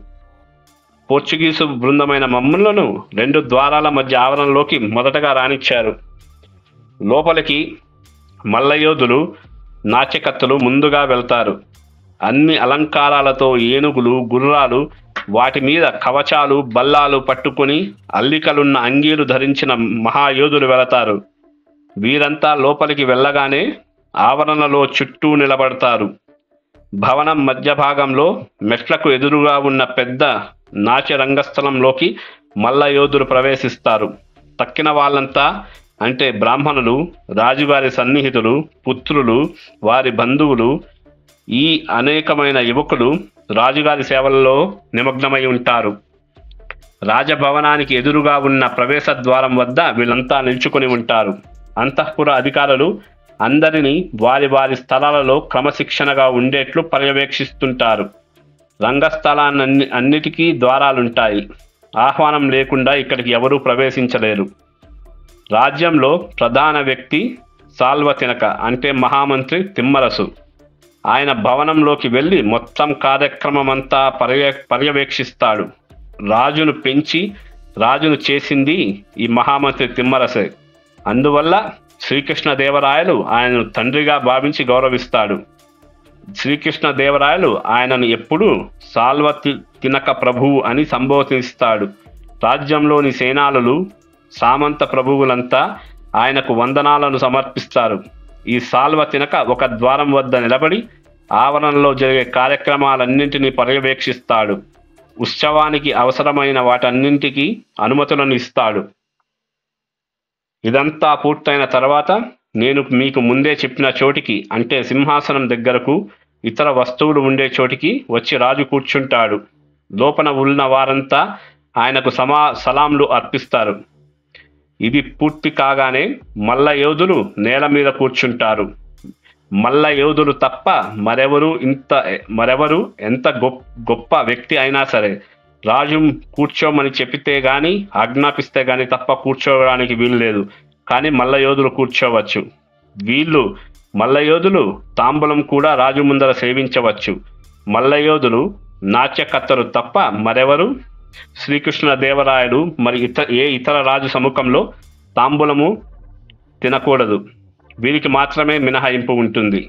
పోర్చుగీసు బృందమైన మమ్మలను 2 ద్వారాల మధ్య ఆవరణలోకి మొదటగా రానిచ్చారు. లోపలికి మల్లయోధులు, నాట్యకత్తులు ముందుగా వెళ్తారు. అన్ని అలంకారాలతో ఏనుగులు, గుర్రాలు, వాటి మీద కవచాలు, బల్లాలు పట్టుకుని అల్లికలున్న అంగీలు ధరించిన మహాయోధులు వెళతారు. వీరంతా లోపలికి వెళ్ళగానే ఆవరణలో చుట్టూ నిలబడతారు. భవనం మధ్య భాగంలో మెట్లకు ఎదురుగా ఉన్న పెద్ద నాట్య రంగస్థలంలోకి మల్లయోధులు ప్రవేశిస్తారు. తక్కిన వాళ్ళంతా అంటే బ్రాహ్మణులు, రాజుగారి సన్నిహితులు, పుత్రులు, వారి బంధువులు, ఈ అనేకమైన యువకులు రాజుగారి సేవల్లో నిమగ్నమై ఉంటారు. రాజభవనానికి ఎదురుగా ఉన్న ప్రవేశ ద్వారం వద్ద వీళ్ళంతా నిల్చుకొని ఉంటారు. అంతఃపుర అధికారులు అందరినీ వారి వారి స్థలాలలో క్రమశిక్షణగా ఉండేట్లు పర్యవేక్షిస్తుంటారు. రంగస్థలాన్నిటికీ ద్వారాలుంటాయి. ఆహ్వానం లేకుండా ఇక్కడికి ఎవరూ ప్రవేశించలేరు. రాజ్యంలో ప్రధాన వ్యక్తి సాల్వతినక అంటే మహామంత్రి తిమ్మరసు. ఆయన భవనంలోకి వెళ్ళి మొత్తం కార్యక్రమమంతా పర్యవేక్షిస్తాడు. రాజును పెంచి రాజును చేసింది ఈ మహామంత్రి తిమ్మరసే. అందువల్ల శ్రీకృష్ణదేవరాయలు ఆయనను తండ్రిగా భావించి గౌరవిస్తాడు. శ్రీకృష్ణదేవరాయలు ఆయనను ఎప్పుడూ సాల్వతినక ప్రభువు అని సంబోధిస్తాడు. రాజ్యంలోని సేనానులు, సామంత ప్రభువులంతా ఆయనకు వందనాలను సమర్పిస్తారు. ఈ సాల్వతినక ఒక ద్వారం వద్ద నిలబడి ఆవరణలో జరిగే కార్యక్రమాలన్నింటినీ పర్యవేక్షిస్తాడు. ఉత్సవానికి అవసరమైన వాటన్నింటికీ అనుమతులను ఇస్తాడు. ఇదంతా పూర్తయిన తర్వాత నేను మీకు ముందే చెప్పిన చోటికి అంటే సింహాసనం దగ్గరకు, ఇతర వస్తువులు ఉండే చోటికి వచ్చి రాజు కూర్చుంటాడు. లోపల ఉన్న వారంతా ఆయనకు సలాంలు అర్పిస్తారు. ఇది పూర్తి కాగానే మల్ల యోధులు నేల మీద కూర్చుంటారు. మల్ల యోధులు తప్ప మరెవరు ఎంత గొప్ప వ్యక్తి అయినా సరే రాజు కూర్చోమని చెప్పితే గాని, ఆజ్ఞాపిస్తే గాని తప్ప కూర్చోవడానికి వీలు లేదు. కానీ మల్ల యోధులు కూర్చోవచ్చు. మల్ల యోధులు తాంబూలం కూడా రాజు ముందర సేవించవచ్చు. మల్ల యోధులు, నాట్యకత్తలు తప్ప మరెవరు శ్రీకృష్ణదేవరాయలు మరి ఇతర రాజు సముఖంలో తాంబూలము తినకూడదు. వీరికి మాత్రమే మినహాయింపు ఉంటుంది.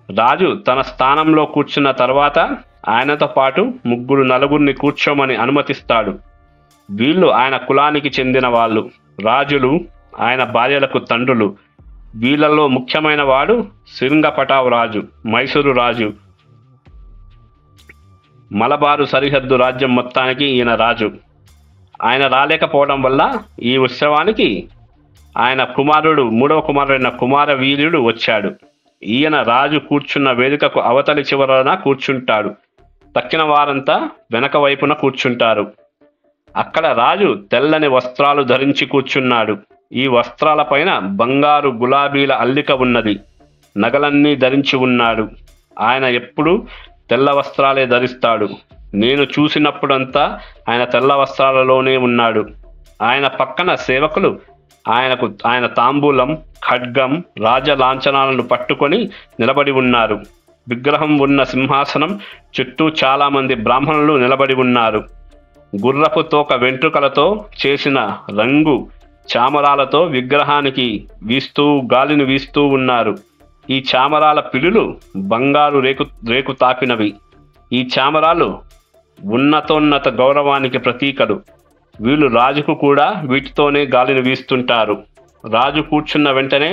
రాజు తన స్థానంలో కూర్చున్న తర్వాత ఆయనతో పాటు నలుగురిని కూర్చోమని అనుమతిస్తాడు. వీళ్ళు ఆయన కులానికి చెందిన వాళ్ళు. రాజులు ఆయన భార్యలకు తండ్రులు. వీళ్ళలో ముఖ్యమైన వాడు సింగపటావ్ రాజు, మైసూరు రాజు. మలబారు సరిహద్దు రాజ్యం మొత్తానికి ఈయన రాజు. ఆయన రాలేకపోవడం వల్ల ఈ ఉత్సవానికి ఆయన కుమారుడు, మూడవ కుమారుడైన కుమారవీర్యుడు వచ్చాడు. ఈయన రాజు కూర్చున్న వేదికకు అవతలి చివరన కూర్చుంటాడు. తక్కిన వారంతా వెనక వైపున కూర్చుంటారు. అక్కడ రాజు తెల్లని వస్త్రాలు ధరించి కూర్చున్నాడు. ఈ వస్త్రాలపైన బంగారు గులాబీల అల్లిక ఉన్నది. నగలన్నీ ధరించి ఉన్నాడు. ఆయన ఎప్పుడూ తెల్ల వస్త్రాలే ధరిస్తాడు. నేను చూసినప్పుడంతా ఆయన తెల్ల వస్త్రాలలోనే ఉన్నాడు. ఆయన పక్కన సేవకులు ఆయన తాంబూలం, ఖడ్గం, రాజ లాంఛనాలను పట్టుకొని నిలబడి ఉన్నారు. విగ్రహం ఉన్న సింహాసనం చుట్టూ చాలామంది బ్రాహ్మణులు నిలబడి ఉన్నారు. గుర్రపు తోక వెంట్రుకలతో చేసిన రంగు చామరాలతో విగ్రహానికి గాలిని వీస్తూ ఉన్నారు. ఈ చామరాల పిడులు బంగారు రేకు తాపినవి. ఈ చామరాలు ఉన్నతోన్నత గౌరవానికి ప్రతీకలు. వీళ్ళు రాజుకు కూడా వీటితోనే గాలిని వీస్తుంటారు. రాజు కూర్చున్న వెంటనే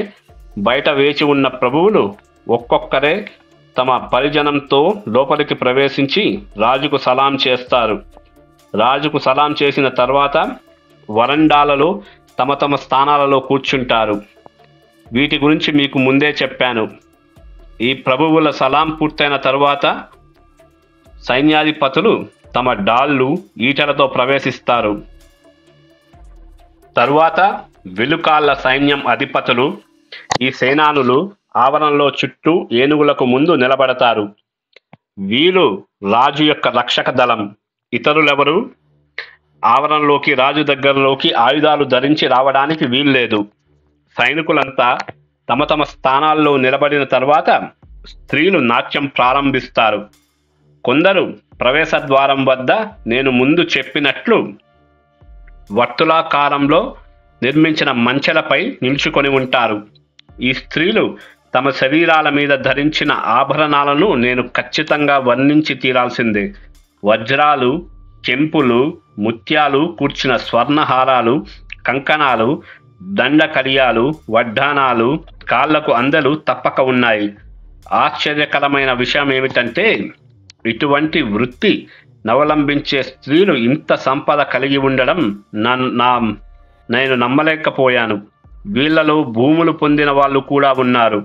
బయట వేచి ఉన్న ప్రభువులు ఒక్కొక్కరే తమ పరిజనంతో లోపలికి ప్రవేశించి రాజుకు సలాం చేస్తారు. రాజుకు సలాం చేసిన తర్వాత వరండాలలో తమ తమ స్థానాలలో కూర్చుంటారు. వీటి గురించి మీకు ముందే చెప్పాను. ఈ ప్రభువుల సలాం పూర్తయిన తరువాత సైన్యాధిపతులు తమ డాళ్ళు, ఈటలతో ప్రవేశిస్తారు. తరువాత వెలుకాళ్ళ సైన్యం అధిపతులు, ఈ సేనానులు ఆవరణలో చుట్టూ ఏనుగులకు ముందు నిలబడతారు. వీరు రాజు యొక్క రక్షక దళం. ఇతరులెవరు ఆవరణలోకి, రాజు దగ్గరలోకి ఆయుధాలు ధరించి రావడానికి వీల్లేదు. సైనికులంతా తమ తమ స్థానాల్లో నిలబడిన తర్వాత స్త్రీలు నాట్యం ప్రారంభిస్తారు. కొందరు ప్రవేశ ద్వారం వద్ద నేను ముందు చెప్పినట్లు వర్తులాకారంలో నిర్మించిన మంచెలపై నిల్చుకొని ఉంటారు. ఈ స్త్రీలు తమ శరీరాల మీద ధరించిన ఆభరణాలను నేను ఖచ్చితంగా వర్ణించి తీరాల్సిందే. వజ్రాలు, కెంపులు, ముత్యాలు కూర్చిన స్వర్ణహారాలు, కంకణాలు, దండ కడియాలు, వడ్డానాలు, కాళ్లకు అందలు తప్పక ఉన్నాయి. ఆశ్చర్యకరమైన విషయం ఏమిటంటే ఇటువంటి వృత్తి నవలంబించే స్త్రీలు ఇంత సంపద కలిగి ఉండడం నేను నమ్మలేకపోయాను. వీళ్లలో భూములు పొందిన వాళ్ళు కూడా ఉన్నారు.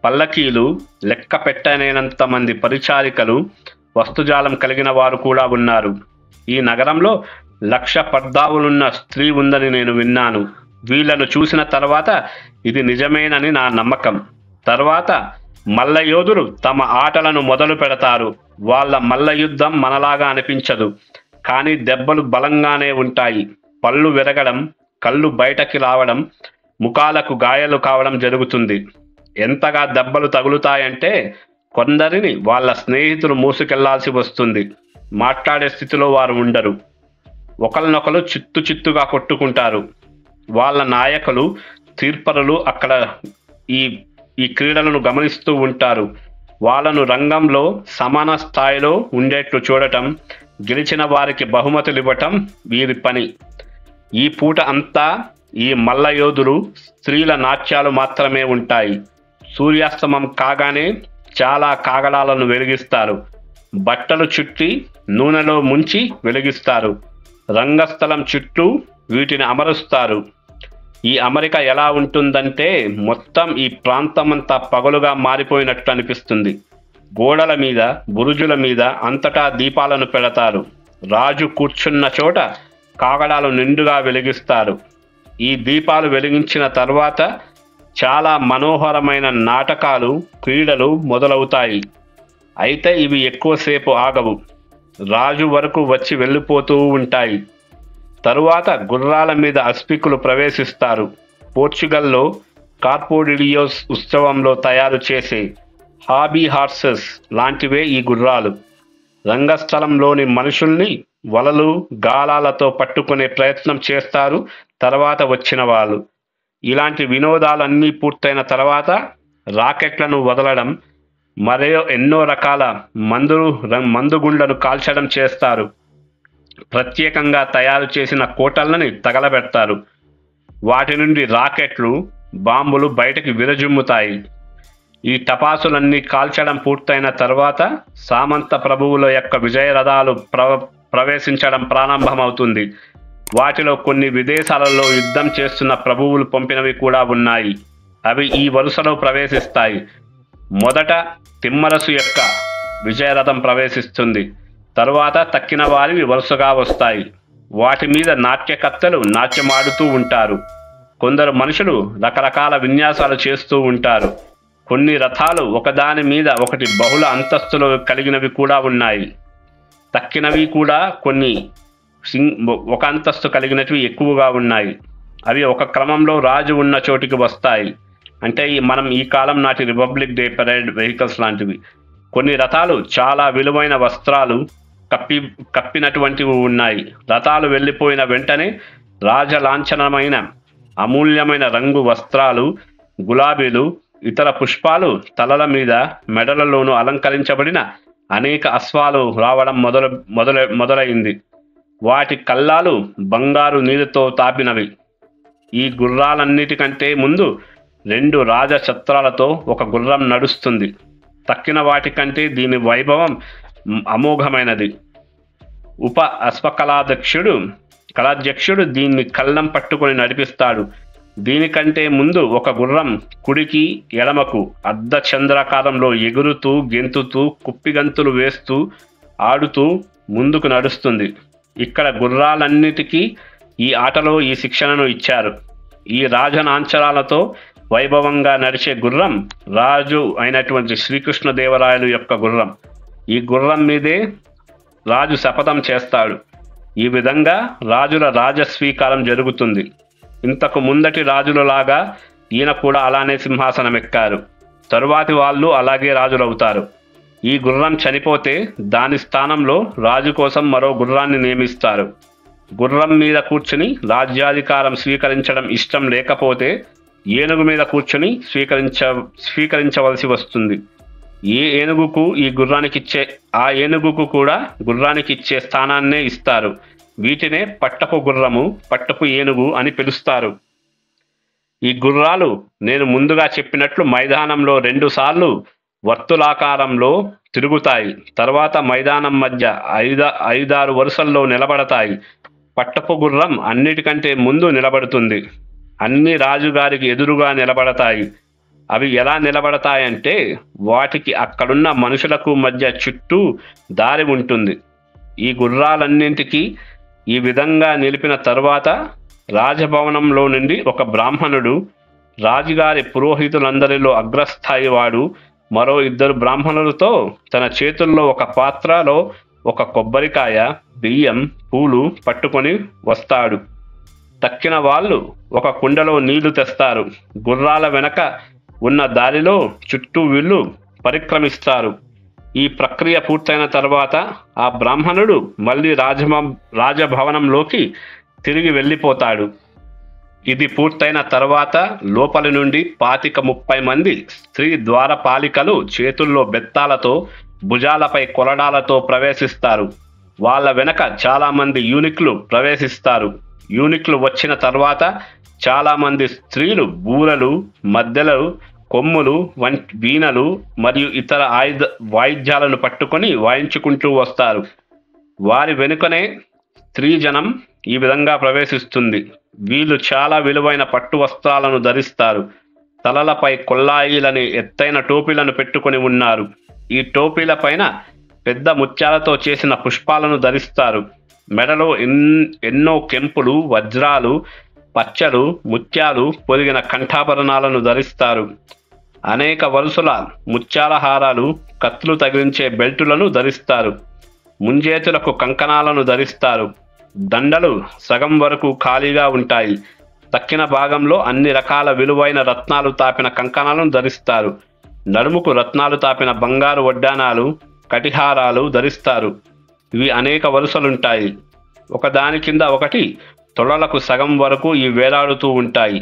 పల్లకీలు, లెక్క పెట్టలేనంత మంది పరిచారికలు, వస్తుజాలం కలిగిన వారు కూడా ఉన్నారు. ఈ నగరంలో 1,00,000 పర్దావులున్న స్త్రీ ఉందని నేను విన్నాను. వీళ్లను చూసిన తర్వాత ఇది నిజమేనని నా నమ్మకం. తర్వాత మల్లయోధులు తమ ఆటలను మొదలు పెడతారు. వాళ్ళ మల్ల యుద్ధం మనలాగా అనిపించదు, కానీ దెబ్బలు బలంగానే ఉంటాయి. పళ్ళు విరగడం, కళ్ళు బయటకి రావడం, ముఖాలకు గాయాలు కావడం జరుగుతుంది. ఎంతగా దెబ్బలు తగులుతాయంటే కొందరిని వాళ్ళ స్నేహితులు మోసుకెళ్లాల్సి వస్తుంది. మాట్లాడే స్థితిలో వారు ఉండరు. ఒకరినొకరు చిత్తుగా కొట్టుకుంటారు. వాళ్ళ నాయకులు, తీర్పరులు అక్కడ ఈ క్రీడలను గమనిస్తూ ఉంటారు. వాళ్ళను రంగంలో సమాన స్థాయిలో ఉండేట్లు చూడటం, గెలిచిన వారికి బహుమతులు ఇవ్వటం వీరి పని. ఈ పూట అంతా ఈ మల్లయోధులు స్త్రీల నాట్యాలు మాత్రమే ఉంటాయి. సూర్యాస్తమం కాగానే చాలా కాగడాలను వెలిగిస్తారు. బట్టలు చుట్టి నూనెలో ముంచి వెలిగిస్తారు. రంగస్థలం చుట్టూ వీటిని అమరుస్తారు. ఈ అమరిక ఎలా ఉంటుందంటే మొత్తం ఈ ప్రాంతమంతా పగలుగా మారిపోయినట్టు అనిపిస్తుంది. గోడల మీద, బురుజుల మీద అంతటా దీపాలను పెడతారు. రాజు కూర్చున్న చోట కాగడాలు నిండుగా వెలిగిస్తారు. ఈ దీపాలు వెలిగించిన తర్వాత చాలా మనోహరమైన నాటకాలు, క్రీడలు మొదలవుతాయి. అయితే ఇవి ఎక్కువసేపు ఆగవు. రాజు వరకు వచ్చి వెళ్ళిపోతూ ఉంటాయి. తరువాత గుర్రాల మీద అస్పికులు ప్రవేశిస్తారు. పోర్చుగల్లో కార్పోడిలియోస్ ఉత్సవంలో తయారు చేసే హాబీ హార్సెస్ లాంటివే ఈ గుర్రాలు. రంగస్థలంలోని మనుషుల్ని వలలు, గాలాలతో పట్టుకునే ప్రయత్నం చేస్తారు తర్వాత వచ్చిన వాళ్ళు. ఇలాంటి వినోదాలన్నీ పూర్తయిన తర్వాత రాకెట్లను వదలడం మరియు ఎన్నో రకాల మందుగుండ్లను కాల్చడం చేస్తారు. ప్రత్యేకంగా తయారు చేసిన కోటలని తగలబెడతారు. వాటి నుండి రాకెట్లు, బాంబులు బయటకు విరజిమ్ముతాయి. ఈ టపాసులన్నీ కాల్చడం పూర్తయిన తర్వాత సామంత ప్రభువుల యొక్క విజయరథాలు ప్రవేశించడం ప్రారంభమవుతుంది. వాటిలో కొన్ని విదేశాలలో యుద్ధం చేస్తున్న ప్రభువులు పంపినవి కూడా ఉన్నాయి. అవి ఈ వరుసలో ప్రవేశిస్తాయి. మొదట తిమ్మరసు యొక్క విజయరథం ప్రవేశిస్తుంది. తరువాత తక్కిన వారివి వరుసగా వస్తాయి. వాటి మీద నాట్యకర్తలు నాట్యమాడుతూ ఉంటారు. కొందరు మనుషులు రకరకాల విన్యాసాలు చేస్తూ ఉంటారు. కొన్ని రథాలు ఒకదాని మీద ఒకటి బహుళ అంతస్తులు కలిగినవి కూడా ఉన్నాయి. తక్కినవి కూడా కొన్ని ఒక అంతస్తు కలిగినవి ఎక్కువగా ఉన్నాయి. అవి ఒక క్రమంలో రాజు ఉన్న చోటికి వస్తాయి. అంటే మనం ఈ కాలం నాటి రిపబ్లిక్ డే పరేడ్ వెహికల్స్ లాంటివి. కొన్ని రథాలు చాలా విలువైన వస్త్రాలు కప్పినటువంటివి ఉన్నాయి. రథాలు వెళ్ళిపోయిన వెంటనే రాజలాంఛనమైన అమూల్యమైన రంగు వస్త్రాలు, గులాబీలు, ఇతర పుష్పాలు తలల మీద, మెడలలోనూ అలంకరించబడిన అనేక అశ్వాలు రావడం మొదలైంది. వాటి కళ్ళాలు బంగారు నీరుతో తాపినవి. ఈ గుర్రాలన్నిటికంటే ముందు 2 రాజఛత్రాలతో ఒక గుర్రం నడుస్తుంది. తక్కిన వాటికంటే దీని వైభవం అమోఘమైనది. కళాధ్యక్షుడు దీన్ని కళ్ళం పట్టుకొని నడిపిస్తాడు. దీనికంటే ముందు ఒక గుర్రం కుడికి ఎడమకు అర్ధచంద్రాకారంలో ఎగురుతూ, గెంతుతూ, కుప్పిగంతులు వేస్తూ, ఆడుతూ ముందుకు నడుస్తుంది. ఇక్కడ గుర్రాలన్నిటికీ ఈ ఆటలో ఈ శిక్షణను ఇచ్చారు. ఈ రాజనాంచరాలతో వైభవంగా నడిచే గుర్రం రాజు అయినటువంటి శ్రీకృష్ణదేవరాయలు యొక్క గుర్రం. ఈ గుర్రం మీదే రాజు శపథం చేస్తాడు. ఈ విధంగా రాజుల రాజస్వీకారం జరుగుతుంది. ఇంతకు ముందటి రాజులలాగా ఈయన కూడా అలానే సింహాసనం ఎక్కారు. తరువాతి వాళ్ళు అలాగే రాజులవుతారు. ఈ గుర్రం చనిపోతే దాని స్థానంలో రాజు కోసం మరో గుర్రాన్ని నియమిస్తారు. గుర్రం మీద కూర్చుని రాజ్యాధికారం స్వీకరించడం ఇష్టం లేకపోతే ఏనుగు మీద కూర్చుని స్వీకరించవలసి వస్తుంది. ఆ ఏనుగుకు కూడా గుర్రానికి ఇచ్చే స్థానాన్నే ఇస్తారు. వీటినే పట్టపు గుర్రము, పట్టపు ఏనుగు అని పిలుస్తారు. ఈ గుర్రాలు నేను ముందుగా చెప్పినట్లు మైదానంలో 2 సార్లు వర్తులాకారంలో తిరుగుతాయి. తర్వాత మైదానం మధ్య 5-6 వరుసల్లో నిలబడతాయి. పట్టపు గుర్రం అన్నిటికంటే ముందు నిలబడుతుంది. అన్ని రాజుగారికి ఎదురుగా నిలబడతాయి. అవి ఎలా నిలబడతాయంటే వాటికి అక్కడున్న మనుషులకు మధ్య చుట్టూ దారి ఉంటుంది. ఈ గుర్రాలన్నింటికీ ఈ విధంగా నిలిపిన తరువాత రాజభవనంలో నుండి ఒక బ్రాహ్మణుడు, రాజుగారి పురోహితులందరిలో అగ్రస్థాయి వాడు, మరో 2 బ్రాహ్మణులతో తన చేతుల్లో ఒక పాత్రలో ఒక కొబ్బరికాయ, బియ్యం, పూలు పట్టుకొని వస్తాడు. తక్కిన వాళ్ళు ఒక కుండలో నీళ్లు తెస్తారు. గుర్రాల వెనక ఉన్న దారిలో చుట్టూ వీళ్ళు పరిక్రమిస్తారు. ఈ ప్రక్రియ పూర్తయిన తర్వాత ఆ బ్రాహ్మణుడు మళ్ళీ రాజభవనంలోకి తిరిగి వెళ్ళిపోతాడు. ఇది పూర్తయిన తర్వాత లోపలి నుండి 25-30 మంది స్త్రీ ద్వారపాలికలు చేతుల్లో బెత్తాలతో, భుజాలపై కొరడాలతో ప్రవేశిస్తారు. వాళ్ళ వెనక చాలామంది యూనిక్లు ప్రవేశిస్తారు. యూనిక్లు వచ్చిన తర్వాత చాలామంది స్త్రీలు బూరలు, మద్దెలు, కొమ్ములు, వీణలు మరియు ఇతర వాయిద్యాలను పట్టుకొని వాయించుకుంటూ వస్తారు. వారి వెనుకనే స్త్రీజనం ఈ విధంగా ప్రవేశిస్తుంది. వీళ్ళు చాలా విలువైన పట్టు వస్త్రాలను ధరిస్తారు. తలలపై కొల్లాయిలని ఎత్తైన టోపీలను పెట్టుకొని ఉన్నారు. ఈ టోపీల పైన పెద్ద ముత్యాలతో చేసిన పుష్పాలను ధరిస్తారు. మెడలో ఎన్నో కెంపులు, వజ్రాలు, పచ్చలు, ముత్యాలు పొదిగిన కంఠాభరణాలను ధరిస్తారు. అనేక వరుసల ముత్యాల హారాలు, కత్తులు తగిలించే బెల్టులను ధరిస్తారు. ముంజేతులకు కంకణాలను ధరిస్తారు. దండలు సగం వరకు ఖాళీగా ఉంటాయి. తక్కిన భాగంలో అన్ని రకాల విలువైన రత్నాలు తాపిన కంకణాలను ధరిస్తారు. నడుముకు రత్నాలు తాపిన బంగారు వడ్డానాలు, కటిహారాలు ధరిస్తారు. ఇవి అనేక వరుసలుంటాయి. ఒకదాని కింద ఒకటి తొడలకు సగం వరకు ఇవి వేలాడుతూ ఉంటాయి.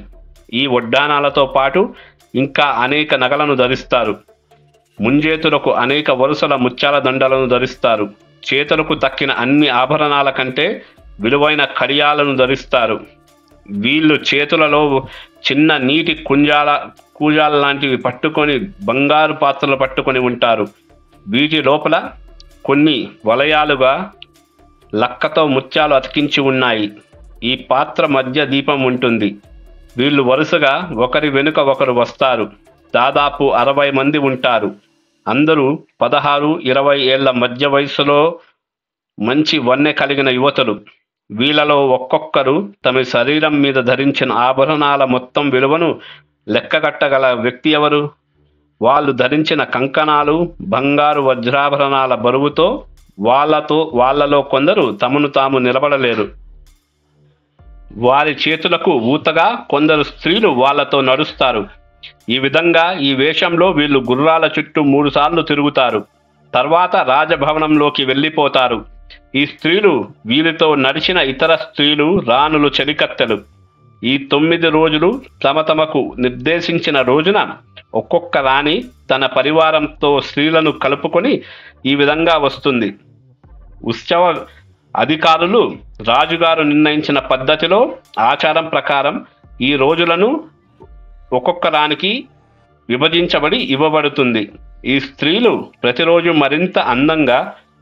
ఈ వడ్డానాలతో పాటు ఇంకా అనేక నగలను ధరిస్తారు. ముంజేతులకు అనేక వరుసల ముత్యాల దండలను ధరిస్తారు. చేతులకు తక్కిన అన్ని ఆభరణాల కంటే విలువైన కడియాలను ధరిస్తారు. వీళ్ళు చేతులలో చిన్న నీటి కూజాల లాంటివి పట్టుకొని బంగారు పాత్రలు పట్టుకొని ఉంటారు. వీటి లోపల కొన్ని వలయాలుగా లక్కతో ముత్యాలు అతికించి ఉన్నాయి. ఈ పాత్ర మధ్య దీపం ఉంటుంది. వీళ్ళు వరుసగా ఒకరి వెనుక ఒకరు వస్తారు. దాదాపు 60 మంది ఉంటారు. అందరూ 16-20 ఏళ్ల మధ్య వయసులో మంచి వన్నె కలిగిన యువతులు. వీళ్ళలో ఒక్కొక్కరు తమ శరీరం మీద ధరించిన ఆభరణాల మొత్తం విలువను లెక్కగట్టగల వ్యక్తి ఎవరు? వాళ్ళు ధరించిన కంకణాలు, బంగారు వజ్రాభరణాల బరువుతో వాళ్ళలో కొందరు తమను తాము నిలబడలేరు. వారి చేతులకు ఊతగా కొందరు స్త్రీలు వాళ్ళతో నడుస్తారు. ఈ విధంగా ఈ వేషంలో వీళ్ళు గుర్రాల చుట్టూ 3 సార్లు తిరుగుతారు. తర్వాత రాజభవనంలోకి వెళ్ళిపోతారు. ఈ స్త్రీలు వీరితో నడిచిన ఇతర స్త్రీలు రాణులు, చెలికత్తెలు. ఈ 9 రోజులు తమకు నిర్దేశించిన రోజున ఒక్కొక్క రాణి తన పరివారంతో స్త్రీలను కలుపుకొని ఈ విధంగా వస్తుంది. ఉత్సవ అధికారులు రాజుగారు నిర్ణయించిన పద్ధతిలో ఆచారం ప్రకారం ఈ రోజులను ఒక్కొక్క రాణికి విభజించబడి ఇవ్వబడుతుంది. ఈ స్త్రీలు ప్రతిరోజు మరింత అందంగా,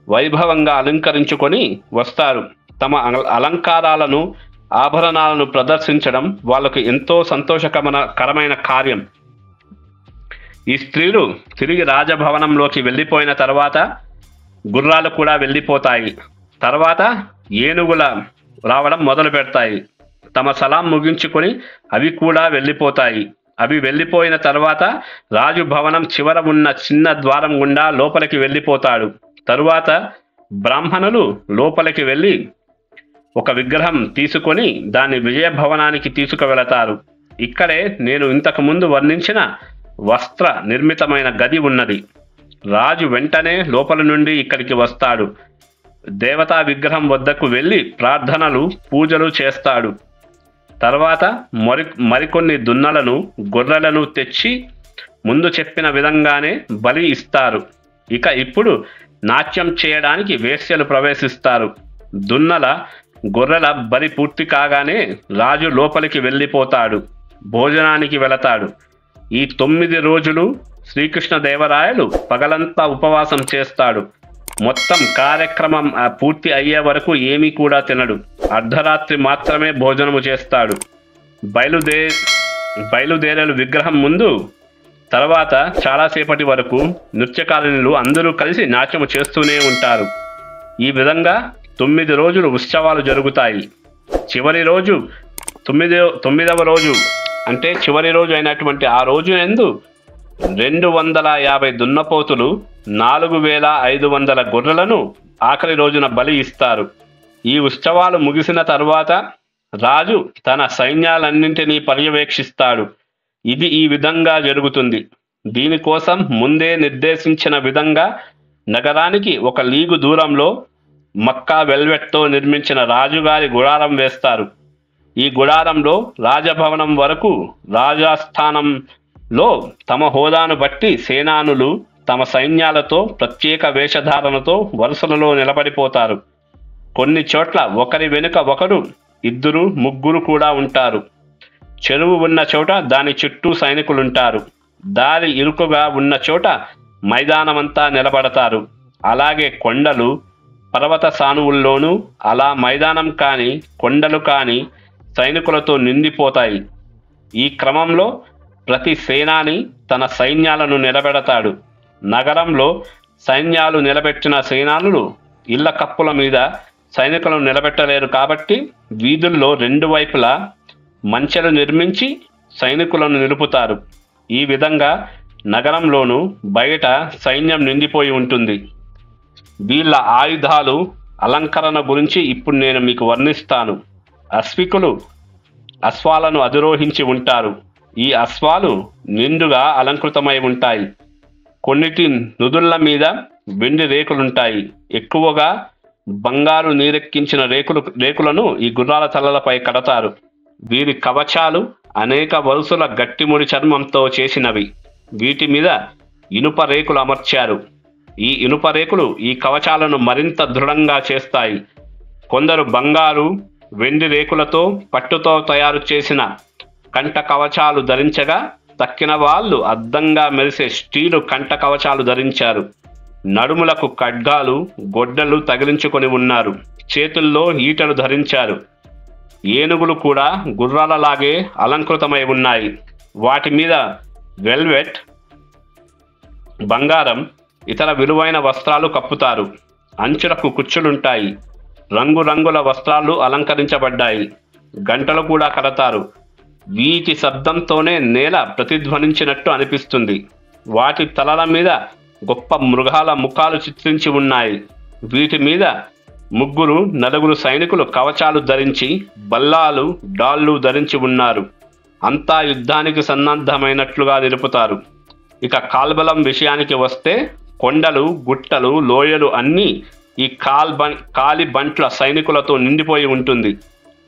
వైభవంగా అలంకరించుకొని వస్తారు. తమ అలంకారాలను, ఆభరణాలను ప్రదర్శించడం వాళ్ళకు ఎంతో సంతోషకరమైన కార్యం. ఈ స్త్రీలు తిరిగి రాజభవనంలోకి వెళ్ళిపోయిన తర్వాత గుర్రాలు కూడా వెళ్ళిపోతాయి. తర్వాత ఏనుగుల రావడం మొదలు పెడతాయి. తమ సలాం ముగించుకొని అవి కూడా వెళ్ళిపోతాయి. అవి వెళ్ళిపోయిన తర్వాత రాజు భవనం చివర ఉన్న చిన్న ద్వారం గుండా లోపలికి వెళ్ళిపోతాడు. తరువాత బ్రాహ్మణులు లోపలికి వెళ్ళి ఒక విగ్రహం తీసుకొని దాన్ని విజయభవనానికి తీసుకువెళతారు. ఇక్కడే నేను ఇంతకుముందు వర్ణించిన వస్త్ర నిర్మితమైన గది ఉన్నది. రాజు వెంటనే లోపల నుండి ఇక్కడికి వస్తాడు. దేవతా విగ్రహం వద్దకు వెళ్ళి ప్రార్థనలు, పూజలు చేస్తాడు. తర్వాత మరికొన్ని దున్నలను, గొర్రెలను తెచ్చి ముందు చెప్పిన విధంగానే బలి ఇస్తారు. ఇప్పుడు నాట్యం చేయడానికి వేశ్యలు ప్రవేశిస్తారు. దున్నల, గొర్రెల బలి పూర్తి కాగానే రాజు లోపలికి వెళ్ళిపోతాడు. భోజనానికి వెళతాడు. ఈ 9 రోజులు శ్రీకృష్ణదేవరాయలు పగలంతా ఉపవాసం చేస్తాడు. మొత్తం కార్యక్రమం పూర్తి అయ్యే వరకు ఏమీ కూడా తినడు. అర్ధరాత్రి మాత్రమే భోజనము చేస్తాడు. బయలుదేరేలు విగ్రహం ముందు తర్వాత చాలాసేపటి వరకు నృత్యకారిణులు అందరూ కలిసి నాట్యము చేస్తూనే ఉంటారు. ఈ విధంగా 9 రోజులు ఉత్సవాలు జరుగుతాయి. చివరి రోజు 9వ రోజు అంటే చివరి రోజు అయినటువంటి ఆ రోజు యందు 250 దున్నపోతులు, 4500 గొర్రెలను ఆఖరి రోజున బలి ఇస్తారు. ఈ ఉత్సవాలు ముగిసిన తరువాత రాజు తన సైన్యాలన్నింటినీ పర్యవేక్షిస్తాడు. ఇది ఈ విధంగా జరుగుతుంది. దీనికోసం ముందే నిర్దేశించిన విధంగా నగరానికి 1 లీగు దూరంలో మక్కా వెల్వెట్తో నిర్మించిన రాజుగారి గుడారం వేస్తారు. ఈ గుడారంలో రాజభవనం వరకు రాజాస్థానంలో తమ హోదాను బట్టి సేనానులు తమ సైన్యాలతో ప్రత్యేక వేషధారణతో వరుసలలో నిలబడిపోతారు. కొన్ని చోట్ల ఒకరి వెనుక ఒకరు 2-3 కూడా ఉంటారు. చెరువు ఉన్న చోట దాని చుట్టూ సైనికులుంటారు. దారి ఇరుకుగా ఉన్న చోట మైదానమంతా నిలబడతారు. అలాగే కొండలు, పర్వత సానువుల్లోనూ అలా మైదానం కానీ కొండలు కానీ సైనికులతో నిండిపోతాయి. ఈ క్రమంలో ప్రతి సేనాని తన సైన్యాలను నిలబెడతాడు. నగరంలో సైన్యాలు నిలబెట్టిన సేనానులు ఇళ్ల కప్పుల మీద సైనికులను నిలబెట్టలేరు కాబట్టి వీధుల్లో 2 వైపులా మంచెలు నిర్మించి సైనికులను నిలుపుతారు. ఈ విధంగా నగరంలోనూ బయట సైన్యం నిండిపోయి ఉంటుంది. వీళ్ళ ఆయుధాలు, అలంకరణ గురించి ఇప్పుడు నేను మీకు వర్ణిస్తాను. అశ్వికులు అశ్వాలను అధిరోహించి ఉంటారు. ఈ అశ్వాలు నిండుగా అలంకృతమై ఉంటాయి. కొన్నిటి నుదుళ్ల మీద వెండి రేకులుంటాయి. ఎక్కువగా బంగారు నీరెక్కించిన రేకులను ఈ గుర్రాల తలలపై కడతారు. వీరి కవచాలు అనేక వరుసల గట్టిముడి చర్మంతో చేసినవి. వీటి మీద ఇనుప రేకులు అమర్చారు. ఈ ఇనుప రేకులు ఈ కవచాలను మరింత దృఢంగా చేస్తాయి. కొందరు బంగారు, వెండి రేకులతో పట్టుతో తయారు చేసిన కంఠ కవచాలు ధరించగా, తక్కిన వాళ్ళు అద్దంగా మెరిసే స్టీలు కంఠ కవచాలు ధరించారు. నడుములకు ఖడ్గాలు, గొడ్డలు తగిలించుకొని ఉన్నారు. చేతుల్లో ఈటలు ధరించారు. ఏనుగులు కూడా గుర్రాలలాగే అలంకృతమై ఉన్నాయి. వాటి మీద వెల్వెట్, బంగారం, ఇతర విలువైన వస్త్రాలు కప్పుతారు. అంచులకు కుచ్చులుంటాయి. రంగురంగుల వస్త్రాలు అలంకరించబడ్డాయి. గంటలు కూడా కడతారు. వీటి శబ్దంతోనే నేల ప్రతిధ్వనించినట్టు అనిపిస్తుంది. వాటి తలల మీద గొప్ప మృగాల ముఖాలు చిత్రించి ఉన్నాయి. వీటి మీద 3-4 సైనికులు కవచాలు ధరించి, బల్లాలు, డాళ్ళు ధరించి ఉన్నారు. అంతా యుద్ధానికి సన్నద్ధమైనట్లుగా నిలుపుతారు. ఇక కాల్బలం విషయానికి వస్తే, కొండలు, గుట్టలు, లోయలు అన్నీ ఈ కాలి బంట్ల సైనికులతో నిండిపోయి ఉంటుంది.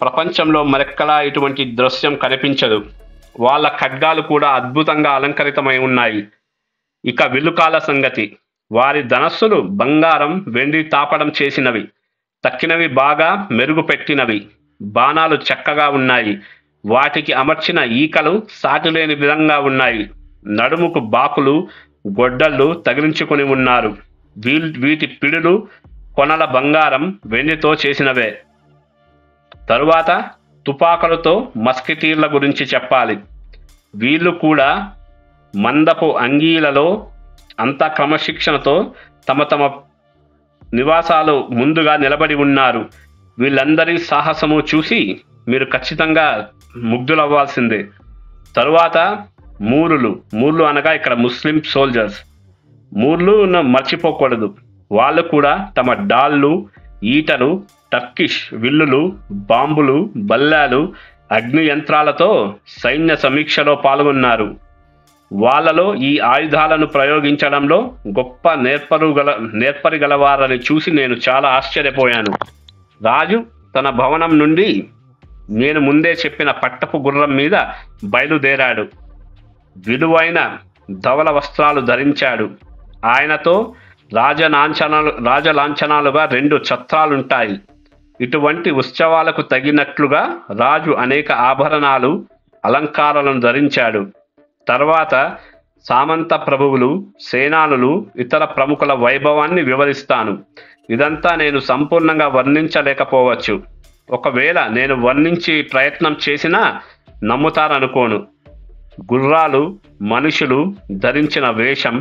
ప్రపంచంలో మరెక్కడా ఇటువంటి దృశ్యం కనిపించదు. వాళ్ళ ఖడ్గాలు కూడా అద్భుతంగా అలంకరితమై ఉన్నాయి. ఇక విల్లుకాల సంగతి. వారి ధనస్సులు బంగారం, వెండి తాపడం చేసినవి. తక్కినవి బాగా మెరుగుపెట్టినవి. బాణాలు చక్కగా ఉన్నాయి. వాటికి అమర్చిన ఈకలు సాటిలేని విధంగా ఉన్నాయి. నడుముకు బాకులు, గొడ్డళ్ళు తగిలించుకొని ఉన్నారు. వీటి పిడులు కొనల బంగారం, వెండితో చేసినవే. తరువాత తుపాకులతో మస్కిటీర్ల గురించి చెప్పాలి. వీళ్ళు కూడా మందపు అంగీలలో అంత క్రమశిక్షణతో తమ తమ నివాసాలు ముందుగా నిలబడి ఉన్నారు. వీళ్ళందరి సాహసము చూసి మీరు ఖచ్చితంగా ముగ్ధులవ్వాల్సిందే. తరువాత మూర్లు అనగా ఇక్కడ ముస్లిం సోల్జర్స్. మూర్లు మర్చిపోకూడదు. వాళ్ళు కూడా తమ డాళ్ళు, ఈటలు, టర్కిష్ విల్లులు, బాంబులు, బల్లాలు, అగ్ని యంత్రాలతో సైన్య సమీక్షలో పాల్గొన్నారు. వాళ్ళలో ఈ ఆయుధాలను ప్రయోగించడంలో గొప్ప నేర్పరిగలవారని చూసి నేను చాలా ఆశ్చర్యపోయాను. రాజు తన భవనం నుండి నేను ముందే చెప్పిన పట్టపు గుర్రం మీద బయలుదేరాడు. విలువైన ధవల వస్త్రాలు ధరించాడు. ఆయనతో రాజలాంఛనాలుగా 2 ఛత్రాలుంటాయి. ఇటువంటి ఉత్సవాలకు తగినట్లుగా రాజు అనేక ఆభరణాలు, అలంకారాలను ధరించాడు. తర్వాత సామంత ప్రభువులు, సేనానులు, ఇతర ప్రముఖుల వైభవాన్ని వివరిస్తాను. ఇదంతా నేను సంపూర్ణంగా వర్ణించలేకపోవచ్చు. ఒకవేళ నేను వర్ణించి ప్రయత్నం చేసినా నమ్ముతారనుకోను. గుర్రాలు, మనుషులు ధరించిన వేషం,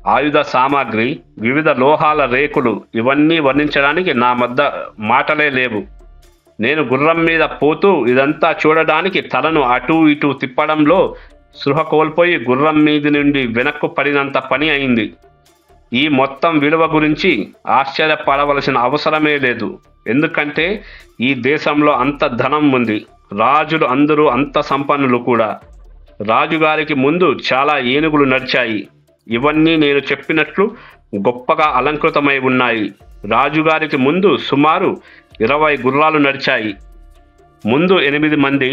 ఆయుధ సామాగ్రి, వివిధ లోహాల రేకులు, ఇవన్నీ వర్ణించడానికి నా వద్ద మాటలే లేవు. నేను గుర్రం మీద పోతూ ఇదంతా చూడడానికి తలను అటూ ఇటూ తిప్పడంలో స్పృహ కోల్పోయి గుర్రం మీది నుండి వెనక్కు పడినంత పని అయింది. ఈ మొత్తం విలువ గురించి ఆశ్చర్యపడవలసిన అవసరమే లేదు. ఎందుకంటే ఈ దేశంలో అంత ధనం ఉంది. రాజులు అందరూ అంత సంపన్నులు కూడా. రాజుగారికి ముందు చాలా ఏనుగులు నడిచాయి. ఇవన్నీ నేను చెప్పినట్లు గొప్పగా అలంకృతమై ఉన్నాయి. రాజుగారికి ముందు సుమారు 20 గుర్రాలు నడిచాయి. ముందు 8 మంది,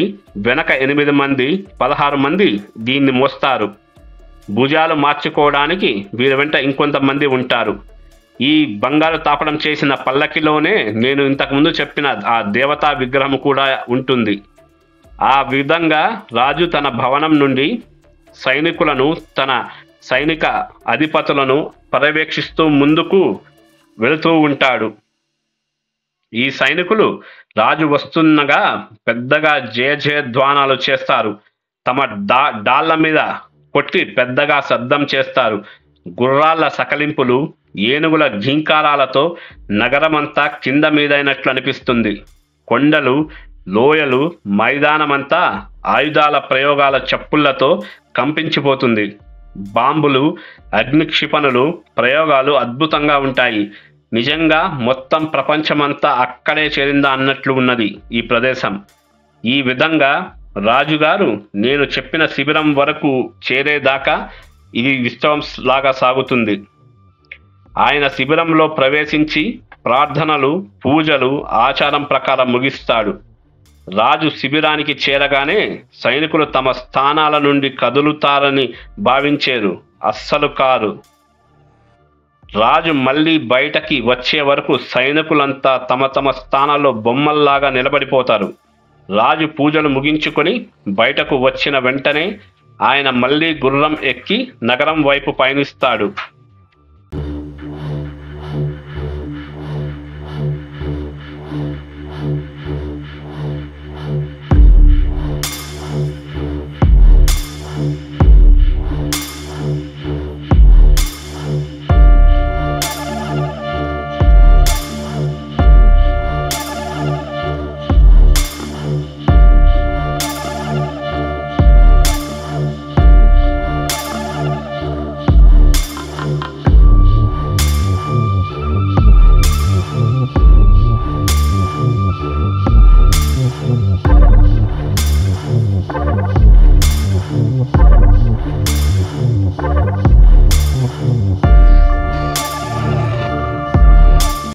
వెనక 8 మంది, 16 మంది దీన్ని మోస్తారు. భుజాలు మార్చుకోవడానికి వీరి వెంట ఇంకొంతమంది ఉంటారు. ఈ బంగారు తాపడం చేసిన పల్లకిలోనే నేను ఇంతకుముందు చెప్పిన ఆ దేవతా విగ్రహం కూడా ఉంటుంది. ఆ విధంగా రాజు తన భవనం నుండి సైనికులను, తన సైనిక అధిపతులను పర్యవేక్షిస్తూ ముందుకు వెళుతూ ఉంటాడు. ఈ సైనికులు రాజు వస్తున్నగా పెద్దగా జయధ్వానాలు చేస్తారు. తమ డాళ్ల మీద కొట్టి పెద్దగా శబ్దం చేస్తారు. గుర్రాల సకలింపులు, ఏనుగుల ఘీంకారాలతో నగరమంతా కింద మీదైనట్లు అనిపిస్తుంది. కొండలు, లోయలు, మైదానమంతా ఆయుధాల ప్రయోగాల చప్పుళ్లతో కంపించిపోతుంది. బాంబులు, అగ్నిక్షిపణులు ప్రయోగాలు అద్భుతంగా ఉంటాయి. నిజంగా మొత్తం ప్రపంచమంతా అక్కడే చేరిందా అన్నట్లు ఉన్నది ఈ ప్రదేశం. ఈ విధంగా రాజుగారు నేను చెప్పిన శిబిరం వరకు చేరేదాకా ఇది ఉత్సవం లాగా సాగుతుంది. ఆయన శిబిరంలో ప్రవేశించి ప్రార్థనలు, పూజలు ఆచారం ప్రకారం ముగిస్తాడు. రాజు శిబిరానికి చేరగానే సైనికులు తమ స్థానాల నుండి కదులుతారని భావించారు. అస్సలు కాదు. రాజు మళ్ళీ బయటకి వచ్చే వరకు సైనికులంతా తమ తమ స్థానాల్లో బొమ్మల్లాగా నిలబడిపోతారు. రాజు పూజలు ముగించుకొని బయటకు వచ్చిన వెంటనే ఆయన మళ్ళీ గుర్రం ఎక్కి నగరం వైపు పయనిస్తాడు.